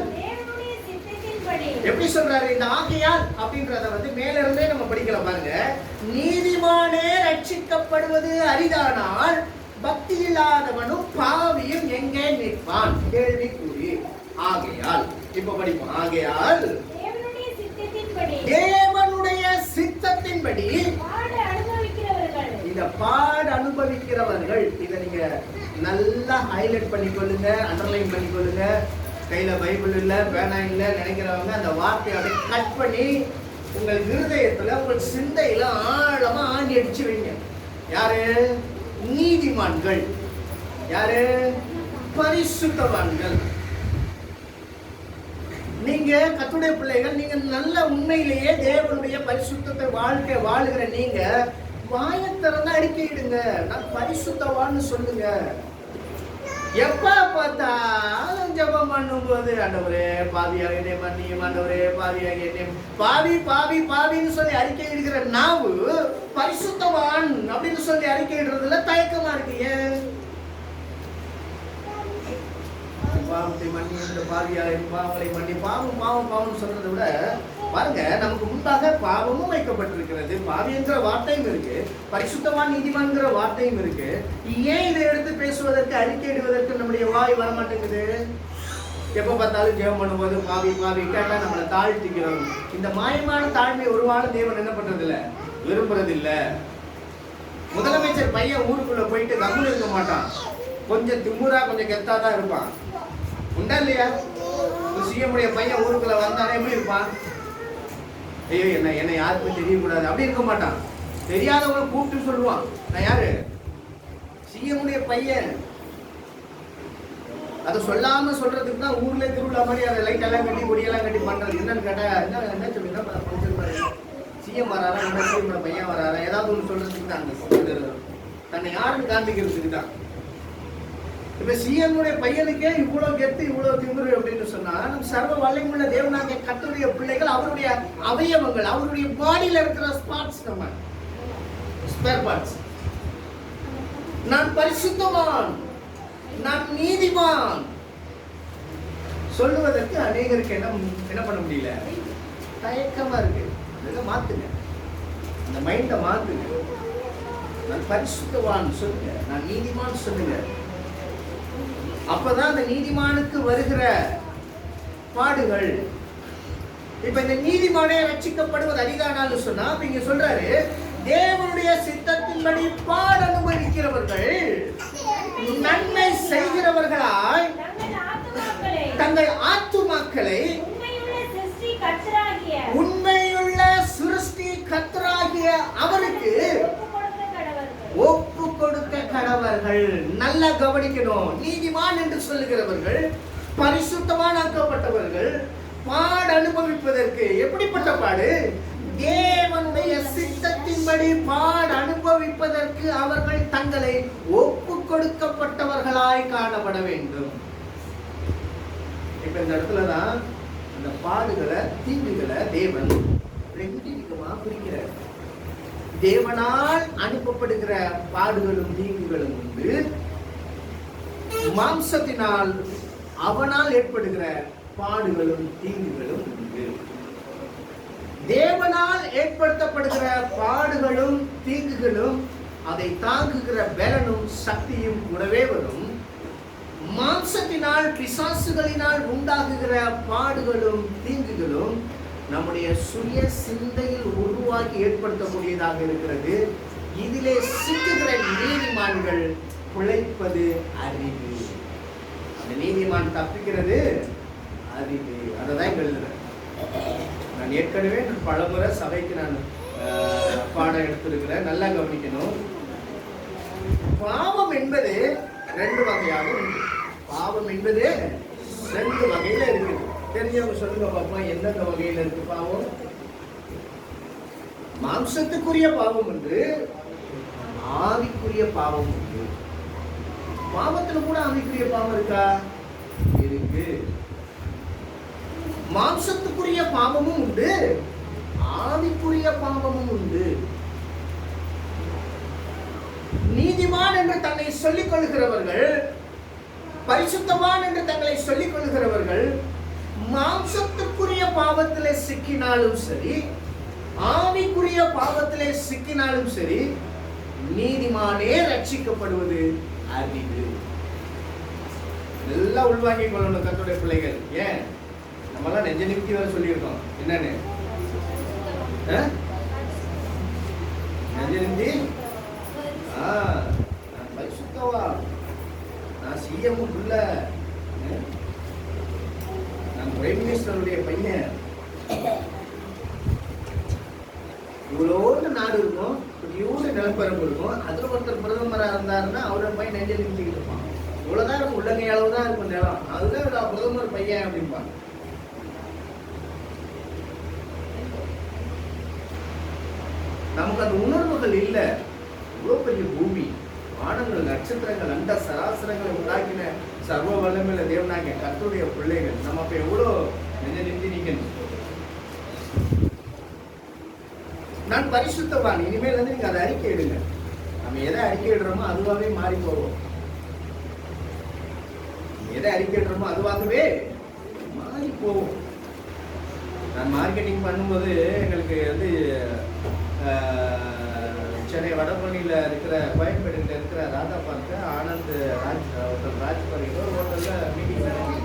எப்படி சொல்றாரு? இந்த ஆகையால் அப்படின்றத மேல இருந்தே நம்ம படிக்கலாம் பாருங்க. நீதிமானே ரட்சிக்கப்படுவது அரிதானால் பக்தி இல்லாதவனும் பாவியும் எங்கே நிற்பான்? கேள்வி கூறி. ஆகையால் இப்ப படிப்போம். ஆகையால் தேவனுடைய சித்தத்தின்படி இந்த பாட அனுபவிக்கிறவர்கள், இதை நீங்க நல்லா ஹைலைட் பண்ணிக்கொள்ளுங்க, அண்டர்லைன் பண்ணிக்கொள்ளுங்க. கையில பைபிள் இல்ல, பேனா இல்ல நினைக்கிறவங்க அந்த வார்த்தையை அப்படியே கட் பண்ணி உங்கள் இருதயத்துல, உங்கள் சிந்தையில ஆழமா ஆண்டி அடிச்சு வைங்க. யாரு? நீதிமான்கள். யாரு? பரிசுத்தவான்கள். நீங்க கர்த்தருடைய பிள்ளைகள், நீங்க நல்ல உண்மையிலேயே தேவனுடைய பரிசுத்தத்தை வாழ்க்கை வாழுகிற நீங்க வாயை திறந்து அறிக்கையிடுங்க. நான் பரிசுத்தவான்னு சொல்லுங்க. எப்ப பார்த்தாலும் ஜெபம் பண்ணும்போது ஆண்டவரே பாவியாக என்னை மன்னியும், ஆண்டவரே பாவியாக என்னை பாவி பாவி பாவின்னு சொல்லி அறிக்கை இடுகிற நாவு பரிசுத்தவான் அப்படின்னு சொல்லி அறிக்கை இடுறதுல தயக்கமா இருக்கு. ஏன்? பாவத்தை மன்னி, பாவியாக பாவங்களை மன்னி, பாவம் பாவம் பாவம் சொல்றதை விட பாருங்க, நமக்கு முன்பாக பாவமும் வைக்கப்பட்டிருக்கிறது. பாவி என்கிற வார்த்தையும் இருக்கு, பரிசுத்தவான் நீதிமான்கிற வார்த்தையும் இருக்கு. ஏன் இதை எடுத்து பேசுவதற்கு, அறிக்கையிடுவதற்கு நம்முடைய வாய் வரமாட்டேங்குது? எப்ப பார்த்தாலும் ஜெபம் பண்ணும்போது பாவி பாவி கேட்டா நம்மளை தாழ்த்திக்கிறோம். இந்த மாயமான தாழ்மை ஒரு வாரம் தேவன் என்ன பண்றது இல்ல, விரும்புறது இல்ல. முதலமைச்சர் பையன் ஊருக்குள்ள போயிட்டு கம்முன்னு இருக்க மாட்டான். கொஞ்சம் திமுறா, கொஞ்சம் கெத்தா தான் இருப்பான். உண்டா இல்லையா? சிஎம்முடைய பையன் ஊருக்குள்ள வந்தானே எப்படி இருப்பான்? ஐயோ என்ன யாருக்குமே தெரியக்கூடாது அப்படி இருக்க மாட்டான். தெரியாதவங்களை கூப்பிட்டு சொல்லுவான், நான் யாரு? சிஎம்முடைய பையன். அதை சொல்லாம சொல்றதுக்கு தான் ஊர்ல திருவிழா மாதிரி அதை லைட் எல்லாம் கட்டி கொடியெல்லாம் கட்டி பண்றது. என்னன்னு கேட்டா என்ன சொல்லி சிஎம் வராரா, சிஎம்மோட பையன் வராரா, ஏதாவது ஒன்று சொல்றதுக்கு தான், தன்னை யாருன்னு காண்பிக்கிறதுக்கு தான். இப்ப சிஎம்முடைய பையனுக்கே இவ்வளவு கெத்து, இவ்வளவு திமிரு அப்படின்னு சொன்னா, நம்ம சர்வ வல்லமையுள்ள தேவனாகிய கர்த்தருடைய பிள்ளைகள், அவருடைய அவயவங்கள், அவருடைய பாடியில இருக்கிற ஸ்பாட்ஸ், நம்ம ஸ்பேர் பார்ட்ஸ். நான் பரிசுத்தவான், நான் நீதிமான் சொல்லுவதற்கு அநேகருக்கு என்ன பண்ண முடியல, தயக்கமா இருக்கு. அதை மாத்துங்க, அந்த மைண்டை மாத்துங்க. நான் பரிசுத்தவான் சொல்லுங்க, நான் நீதிமான் சொல்லுங்க. அப்பதான் அந்த நீதிமானுக்கு வருகிற பாடுகள். இப்ப இந்த நீதிமானே ரட்சிக்கப்படுவது அரிதானாலும் சொன்னா, அப்ப இங்க சொல்றாரு, தேவனுடைய சித்தத்தின்படி பாட அனுபவிக்கிறவர்கள் நன்மை செய்கிறவர்களாய் தங்கள் ஆத்துமாக்களை உண்மையுள்ள சிருஷ்டி கர்த்தராகிய அவருக்கு ஒப்பு கொடுக்க கடவர்கள். நல்லா கவனிக்கணும். நீதிமான் என்று சொல்லுகிறவர்கள், பரிசுத்தவான் ஆக்கப்பட்டவர்கள் பாடு அனுபவிப்பதற்கு. எப்படிப்பட்ட பாடு? தேவனுடைய சித்தத்தின்படி பாடு அனுபவிப்பதற்கு அவர்கள் தங்களை ஒப்பு கொடுக்கப்பட்டவர்களாய் காணப்பட வேண்டும். இப்ப இந்த இடத்துலதான் அந்த பாடுகளை, தீங்குகளை தேவன் பிரிக்கிறார். தேவனால் அனுப்பப்படுகிற பாடுகளும் தீங்குகளும் உண்டு. மாம்சத்தினால் அவனால் ஏற்படுகிற பாடுகளும் தீங்குகளும் உண்டு. தேவனால் ஏற்படுத்தப்படுகிற பாடுகளும் தீங்குகளும் அதை தாங்குகிற பலனும் சக்தியும் கூடவே வரும். மாம்சத்தினால் பிசாசுகளினால் உண்டாகுகிற பாடுகளும் தீங்குகளும் நம்முடைய சுய சிந்தையில் உருவாக்கி ஏற்படுத்தக்கூடியதாக இருக்கிறது. இதிலே சிக்குகிற நீதிமான்கள் பிழைப்பது அறிவு. அந்த நீதிமான் தப்பிக்கிறது அறிவு. அதைதான் எழுதுறேன். நான் ஏற்கனவே பலமுறை சபைக்கு நான் பாடம் எடுத்திருக்கிறேன். நல்லா கவனிக்கணும். பாவம் என்பது 2 வகையாக உண்டு. பாவம் என்பது 2 வகையில இருக்குது. தெரிஞ்சவங்க சொல்லுங்க பாப்போம், எந்தெந்த வகையில இருக்கு பாவம்? மாம்சத்துக்குரிய பாவம் உண்டு, ஆவிக்குரிய பாவம் உண்டு. பாவத்துல கூட ஆவிக்குரிய பாவம் இருக்கா? இருக்கு. மாம்சத்துக்குரிய பாவமும் உண்டு, ஆவிக்குரிய பாவமும் உண்டு. நீதிமான் என்று தன்னை சொல்லிக் கொள்கிறவர்கள், பரிசுத்தவான் என்று தங்களை சொல்லிக் கொள்கிறவர்கள் மாம்சத்துக்குரிய பாவத்திலே சிக்கினாலும் சரி, ஆவிக்குரிய பாவத்திலே சிக்கினாலும் சரி, நீதிமானே ரட்சிக்கப்படுவது அறிவு. எல்லாம் உள்வாங்கிக் கொள்ளணும் கர்த்தருடைய பிள்ளைகள். ஏன் நம்மளாம் நெஞ்ச நிமித்தி வர சொல்லியிருக்கோம். என்னன்னு நெஞ்ச நிமித்தி? நான் பரிசுத்தவா, நான் சிஎம் புள்ள, நான் பிரைம் மினிஸ்டருடைய பையன். இவ்வளோன்னு நாடு இருக்கும், இவ்வளோ நிலப்பரப்பு இருக்கும். அதில் ஒருத்தர் பிரதமராக இருந்தாருன்னா அவரோட பையன் நெஞ்சல் நிமித்திக்கிட்டு இருப்பான். இவ்வளோதான் இருக்கும், உள்ளங்கை அளவு தான் இருக்கும் நிலம். அதுதான் பிரதமர் பையன் அப்படின்பாங்க. நமக்கு அந்த உணர்வுகள் இல்லை. இவ்வளோ பெரிய பூமி, வானங்கள், நட்சத்திரங்கள், அண்ட சராசரங்களை உண்டாக்கின சர்வ வல்லமையில தேவனாகிய கர்த்தருடைய பிள்ளைகள். நம்ம அப்ப எவ்வளோ நெஞ்ச நிமித்தி நிக்கணும். நான் பரிசுத்தவான். இனிமேல் வந்து நீங்க அதை அறிக்கை இடுங்க. நம்ம எதை அறிக்கை இடுறோமோ அதுவாகவே மாறி போவோம். எதை அறிக்கை இடுறோமோ அதுவாகவே மாறி போவோம். நான் மார்க்கெட்டிங் பண்ணும்போது எங்களுக்கு வந்து சென்னை வடபழனியில் இருக்கிற கோயம்பேட்டில் இருக்கிற ராதா பார்க்க ஆனந்த் ராஜ் பாரியில் ஒரு ஹோட்டலில் மீட்டிங் நடக்குது.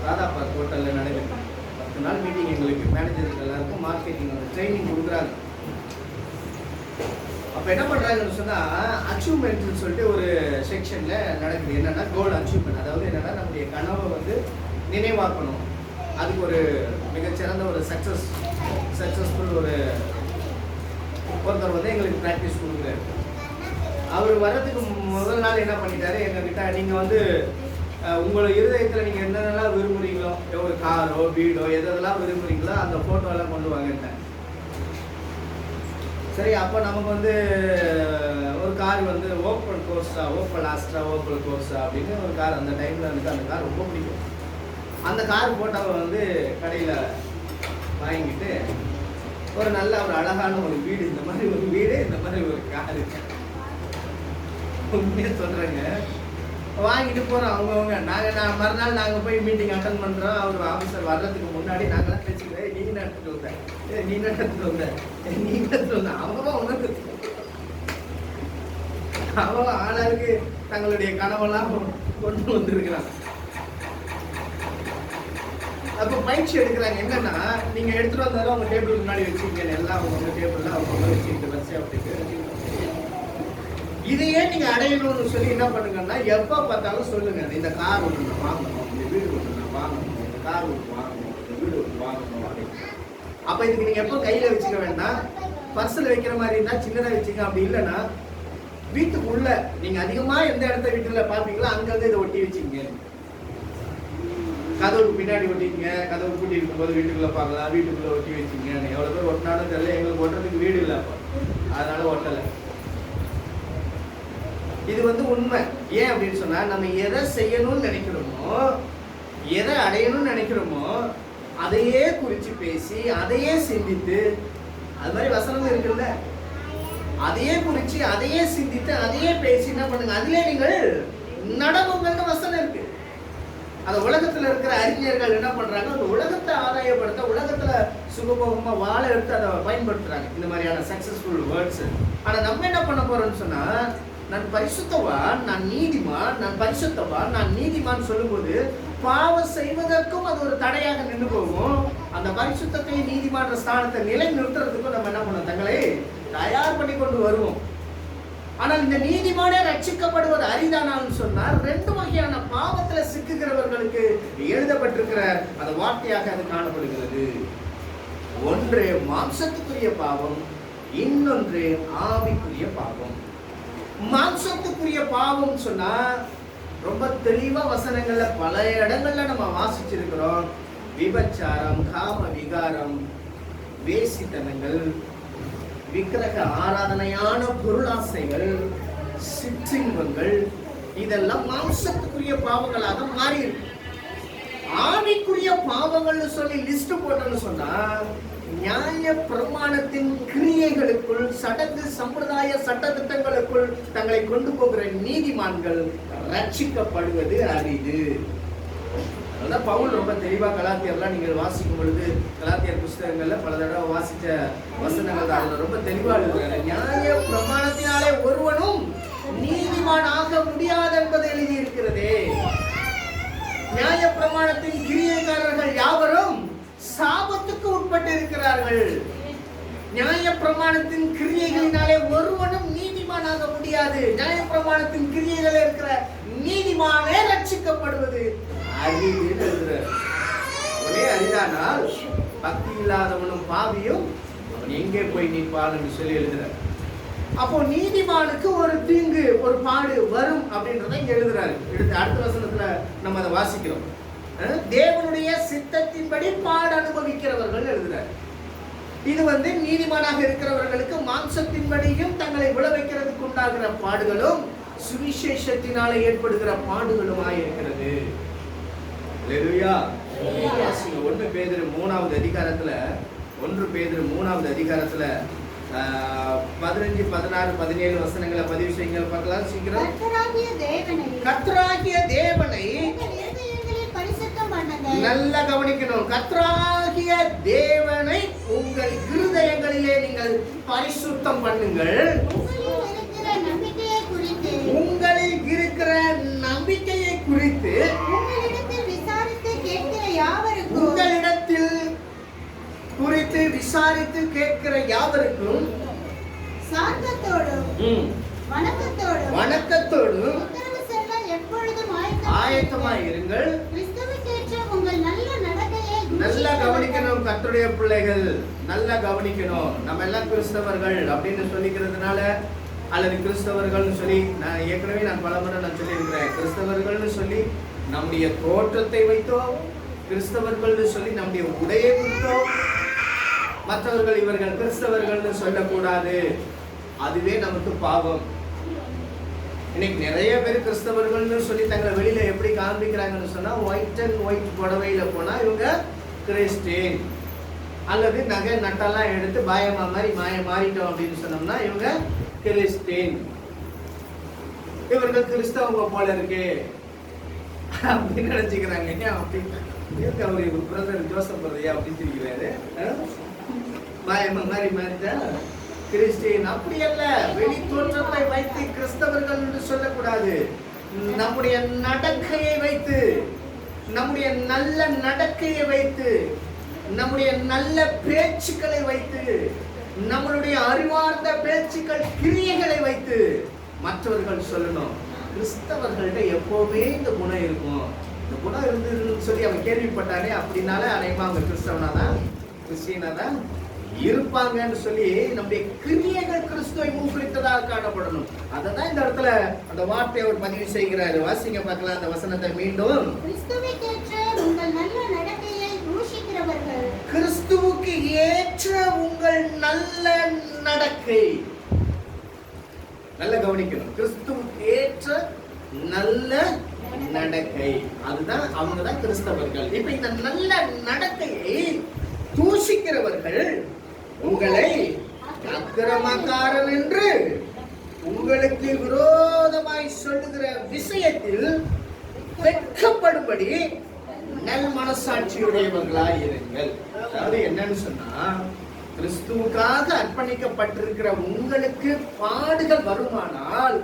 ராதா பார்க் ஹோட்டலில் நடக்குது. 10 நாள் மீட்டிங். எங்களுக்கு மேனேஜருக்கு எல்லாருக்கும் மார்க்கெட்டிங் ட்ரைனிங் கொடுக்குறாங்க. அப்போ என்ன பண்ணுறாங்கன்னு சொன்னால், அச்சீவ்மெண்ட்னு சொல்லிட்டு ஒரு செக்ஷனில் நடக்குது. என்னென்னா கோல் அச்சீவ்மெண்ட். அதாவது என்னென்னா நம்முடைய கனவை வந்து நினைவாக்கணும். அதுக்கு ஒரு மிகச்சிறந்த ஒரு சக்ஸஸ்ஃபுல் ஒருத்தர் வந்து எங்களுக்கு ப்ராக்டிஸ் கொடுக்குறாரு. அவர் வர்றதுக்கு முதல் நாள் என்ன பண்ணிட்டாரு, எங்ககிட்ட நீங்கள் வந்து உங்களோட இருதயத்தில் நீங்கள் என்னென்னலாம் விரும்புகிறீங்களோ, ஒரு காரோ வீடோ எதெல்லாம் விரும்புகிறீங்களோ அந்த ஃபோட்டோலாம் கொண்டு வாங்கிட்டேன். சரி, அப்போ நமக்கு வந்து ஒரு கார் வந்து ஓப்பல் கோர்ஸா, ஓப்பல் ஆஸ்ட்ரா, ஓப்பல் கோர்ஸா அப்படின்னு ஒரு கார் அந்த டைமில் எனக்கு அந்த கார் ரொம்ப பிடிக்கும். அந்த கார் போட்டோவை வந்து கடையில் வாங்கிட்டு ஒரு நல்ல ஒரு அழகான ஒரு வீடு, இந்த மாதிரி ஒரு வீடு, இந்த மாதிரி ஒரு காரு, உண்மையாக சொல்கிறேங்க, வாங்கிட்டு போகிறோம். அவங்கவுங்க நான் மறுநாள் நாங்கள் போய் மீட்டிங் அட்டன் பண்ணுறோம். அவர் ஆஃபீஸர் வர்றதுக்கு முன்னாடி நாங்களாம் பேசிக்கிறேன், நீ நடத்துட்டு வந்தேன், நீ நடத்துட்டு வந்தேன், நீ நடத்துட்டு வந்தேன். அவங்களாம் உனக்கு அவங்க ஆளாருக்கு தங்களுடைய கனவெல்லாம் கொண்டு வந்திருக்கிறாங்க. அப்போ பயிற்சி எடுக்கிறாங்க. என்னன்னா, நீங்க எடுத்துட்டு வந்தாலும் அவங்க டேபிள் முன்னாடி வச்சுக்கங்க, எல்லாம் அவங்க டேபிள்ல அவங்க வச்சுக்கிட்டு வரிசையா வச்சுக்கிட்டு இதையே நீங்க அடையணும்னு சொல்லி என்ன பண்ணுங்கன்னா, எப்ப பார்த்தாலும் சொல்லுங்க, இந்த கார் ஒன்று நான் வாங்கணும், இந்த வீடு ஒன்று நான் வாங்கணும், இந்த கார் ஒன்று வாங்கணும், இந்த வீடு ஒன்று வாங்கணும் அப்படின்னு. அப்ப இதுக்கு நீங்க எப்போ கையில வச்சுக்க வேண்டாம், பர்சல் வைக்கிற மாதிரி இருந்தா சின்னதா வச்சுக்க. அப்படி இல்லைன்னா வீட்டுக்குள்ள நீங்க அதிகமா எந்த இடத்த வீட்டுல பாப்பீங்களோ அங்க வந்து இதை ஒட்டி வச்சுக்கங்க. கதவுக்கு பின்னாடி ஒட்டிங்க, கதவு கூட்டி இருக்கும்போது வீட்டுக்குள்ள பார்க்கலாம், வீட்டுக்குள்ள ஒட்டி வச்சுங்க. எவ்வளவு பேர் ஒட்டினாலும் தெரியல, எங்களுக்கு ஒட்டுறதுக்கு வீடு இல்லை, அப்போ அதனால ஒட்டலை. இது வந்து உண்மை. ஏன் அப்படின்னு சொன்னா, நம்ம எதை செய்யணும்னு நினைக்கிறோமோ, எதை அடையணும்னு நினைக்கிறோமோ, அதையே குறிச்சு பேசி, அதையே சிந்தித்து அது மாதிரி வசனம் இருக்குல்ல, அதையே குறிச்சு அதையே சிந்தித்து அதையே பேசி என்ன பண்ணுங்க, அதிலே நீங்கள் நடவுங்கள்னு வசனம் இருக்கு. அந்த உலகத்துல இருக்கிற அறிஞர்கள் என்ன பண்றாங்க, அந்த உலகத்தை ஆதாயப்படுத்த, உலகத்துல சுகபோகமா வாழ எடுத்து அதை பயன்படுத்துறாங்க, இந்த மாதிரியான சக்சஸ்ஃபுல் வேர்ட்ஸ். ஆனா நம்ம என்ன பண்ண போறோம்னு சொன்னா, நான் பரிசுத்தவான், நான் நீதிமான், நான் பரிசுத்தவான், நான் நீதிமான் சொல்லும்போது பாவம் செய்வதற்கும் அது ஒரு தடையாக நின்று போகும். அந்த பரிசுத்தத்தை நீதிமான ஸ்தானத்தை நிலை நிறுத்துறதுக்கும் நம்ம என்ன பண்ணோம், தங்களை தயார் பண்ணி கொண்டு வருவோம். ஆனால் இந்த நீதிமானே ரட்சிக்கப்படுவது அரிதானான்னு சொன்னால், ரெண்டு வகையான பாவத்துல சிக்குகிறவர்களுக்கு எழுதப்பட்டிருக்கிற அந்த வார்த்தையாக அது காணப்படுகிறது. ஒன்று மாம்சத்துக்குரிய பாவம், இன்னொன்று ஆவிக்குரிய பாவம். மாம்சத்துக்குரிய பாவம் சொன்னா ரொம்ப தெளிவா வசனங்கள்ல பல இடங்கள்ல நம்ம வாசிச்சிருக்கிறோம். விபச்சாரம், காம விகாரம், வேசித்தனங்கள், விக்கிரக ஆராதனையான பொருளாசைகள், சிற்றின்பங்கள், இதெல்லாம் மாம்சத்துக்குரிய பாவங்களாக மாறி இருக்கு. ஆவிக்குரிய பாவங்கள்னு சொல்லி லிஸ்ட் போட்டோம்னு சொன்னா, நியாய பிரமாணத்தின் கிரியைகளுக்குள், சடங்கு சம்பிரதாய சட்டதிட்டங்களுக்குள் தங்களை கொண்டு போகிற நீதிமான்கள் ரட்சிக்கப்படுவது அரிது. அதான் பவுல் ரொம்ப தெளிவா கலாத்தியர்லாம் நீங்கள் வாசிக்கும் பொழுது, கலாத்தியர் புஸ்தகங்கள்ல பல தடவை வாசிச்ச வசனங்கள் அதுல ரொம்ப தெளிவா எழுதுறாரு. நியாய பிரமாணத்தினாலே ஒருவனும் நீதிமான் ஆக முடியாது என்பது எழுதி இருக்கிறதே. நியாய பிரமாணத்தின் கிரியைக்காரர்கள் யாவரும் சாபத்துக்கு உட்பட்டு இருக்கிறார்கள். நியாய பிரமாணத்தின் கிரியைகளினாலே ஒருவனும் நீதிமானாக முடியாது. நியாய பிரமாணத்தின் கிரியைகள் இருக்கிற நீதிமானே ரட்சிக்கப்படுவது அரிதுன்னு எழுதுறார். ஒரே அரிதானால் பக்தி இல்லாதவனும் பாவியும் அவன் எங்கே போய் நிற்பான்னு சொல்லி எழுதுறார். அப்போ நீதிமானுக்கு ஒரு தீங்கு, ஒரு பாடு வரும் அப்படின்றத இங்க எழுதுறாரு. அடுத்த வசனத்துல நம்ம அதை வாசிக்கிறோம். தேவனுடைய சித்தத்தின்படி பாடு அனுபவிக்கிறவர்கள் எழுதுறாரு. இது நீதிமானாக இருக்கிறவர்களுக்கு மாம்சத்தின்படியும் தங்களை விளைவிக்கிறதுக்கு உண்டாகிற பாடுகளும் சுவிசேஷத்தினால ஏற்படுகிற பாடுகளுமாய் இருக்கிறது. அல்லேலூயா. 1 பேதுரு 3வது அதிகாரத்துல 15, 16, 17 வசனங்களை பதிவு செய்யுங்க, பார்க்கலாம் சீக்கிரம். கர்த்தராகிய தேவனை நல்லா கவனிக்கணும். கர்த்தராகிய தேவனை உங்கள் இருதயங்களிலே நீங்கள் பரிசுத்தம் பண்ணுங்கள். உங்களில் இருக்கிற நம்பிக்கையை குறித்து உங்களிடத்தில் குறித்து விசாரித்து கேட்கிற யாவருக்கும் வணக்கத்தோடும் ஆயத்தமாய் இருங்கள். நல்லா கவனிக்கணும் கர்த்தருடைய பிள்ளைகள், நல்லா கவனிக்கணும். நம்ம எல்லாம் கிறிஸ்தவர்கள் அப்படின்னு சொல்லிக்கிறதுனால, அல்லது கிறிஸ்தவர்கள் சொல்லி நான் ஏற்கனவே பலமுறை சொல்லியிருக்கிறேன், கிறிஸ்தவர்கள் சொல்லி நம்முடைய தோற்றத்தை வைத்தோ, கிறிஸ்தவர்கள் சொல்லி நம்முடைய உடையை குறித்தோ மற்றவர்கள் இவர்கள் கிறிஸ்தவர்கள் சொல்லக்கூடாது. அதுவே நமக்கு பாவம். இன்னைக்கு நிறைய பேர் கிறிஸ்தவர்கள்னு சொல்லி தங்களை வெளியில எப்படி காண்பிக்கிறாங்கன்னு சொன்னா, ஒயிட் அண்ட் ஒயிட் புடவையில போனா இவங்க கிறிஸ்டியன், அல்லது நகை நட்டெல்லாம் எடுத்து பாயமா மாதிரி மாறிட்டோம் அப்படின்னு சொன்னோம்னா இவங்க கிறிஸ்டியன், இவர்கள் கிறிஸ்தவங்க போல இருக்கு அப்படின்னு நினைச்சுக்கிறாங்க. அவரு பிரதர் ஜோசப் பிரதையா அப்படின்னு சொல்லிக்கிறாரு, பாயமா மாதிரி மாறிட்டா கிறிஸ்டியன். அப்படி அல்ல. வெளி தோற்றத்தை வைத்து கிறிஸ்தவர்கள் என்று சொல்லக்கூடாது. நம்முடைய நடக்கையை வைத்து, நம்முடைய நல்ல நடக்கையை வைத்து, நம்முடைய நல்ல பேச்சுக்களை வைத்து, நம்மளுடைய அறிவார்ந்த பேச்சுக்கள் கிரியைகளை வைத்து மற்றவர்கள் சொல்லணும். கிறிஸ்தவர்கள்ட்ட எப்பவுமே இந்த குணம் இருக்கும். இந்த குணம் இருந்ததுன்னு சொல்லி அவன் கேள்விப்பட்டானே, அப்படின்னால அனைவரும் அவங்க கிறிஸ்தவனா தான், கிறிஸ்டியனா தான் இருப்பாங்கன்னு சொல்லி நம்முடைய கிரியைகள் கிறிஸ்துவை முன்குறித்ததாக காணப்படணும். அததான் இந்த இடத்துல அந்த வார்த்தையை அவர் பதிவு செய்கிறாரு. வாசிங்க பார்க்கலாம் அந்த வசனத்தை மீண்டும். கிறிஸ்துவுக்கு ஏற்ற உங்கள் நல்ல நடக்கை. நல்ல கவனிக்கணும். கிறிஸ்துவுக்கு ஏற்ற நல்ல நடக்கை, அதுதான் அவங்க தான் கிறிஸ்தவர்கள். இப்ப இந்த நல்ல நடக்கையை தூஷிக்கிறவர்கள் உங்களை அக்கிரமக்காரன் என்று உங்களுக்கு விரோதமாய் சொல்லுகிற விஷயத்தில் வெட்கப்படும்படி நல் மனசாட்சியுடையவர்களாய் இருங்கள். அதாவது என்னன்னு சொன்னா, கிறிஸ்துவுக்காக அர்ப்பணிக்கப்பட்டிருக்கிற உங்களுக்கு பாடுகள் வருமானால்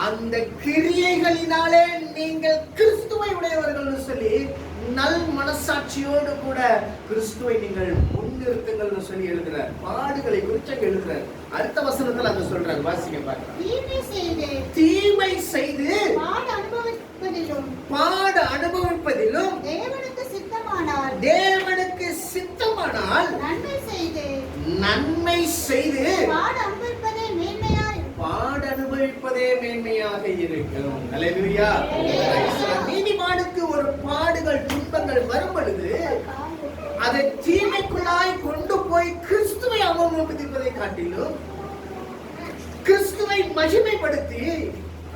அந்த கிரியைகளினாலே நீங்கள் கிறிஸ்துவை உடையவர்கள் சொல்லி நல் மனசாட்சியோடு கூட கிறிஸ்துவை நீங்கள் முன்னிறுத்துங்கள் சொல்லி எழுதுறார். பாடுகளை குறிச்சு எழுதுறார். அடுத்த வசனத்துல அங்க சொல்றாரு, வாசிங்க பாருங்க. தீமை செய்து பாடு அனுபவிப்பதிலும் தேவனுக்கு சித்தமானால் நன்மை செய்து பாடு அனுபவிப்பதே மேன்மையாக இருக்கும். அல்லேலூயா. நீதிமானுக்கு ஒரு பாடுகள் துன்பங்கள் வரும் பொழுது அதை தீமைக்குள்ளாய் கொண்டு போய் கிறிஸ்துவை அவமதிப்பதை காட்டிலும் கிறிஸ்துவை மகிமைப்படுத்தி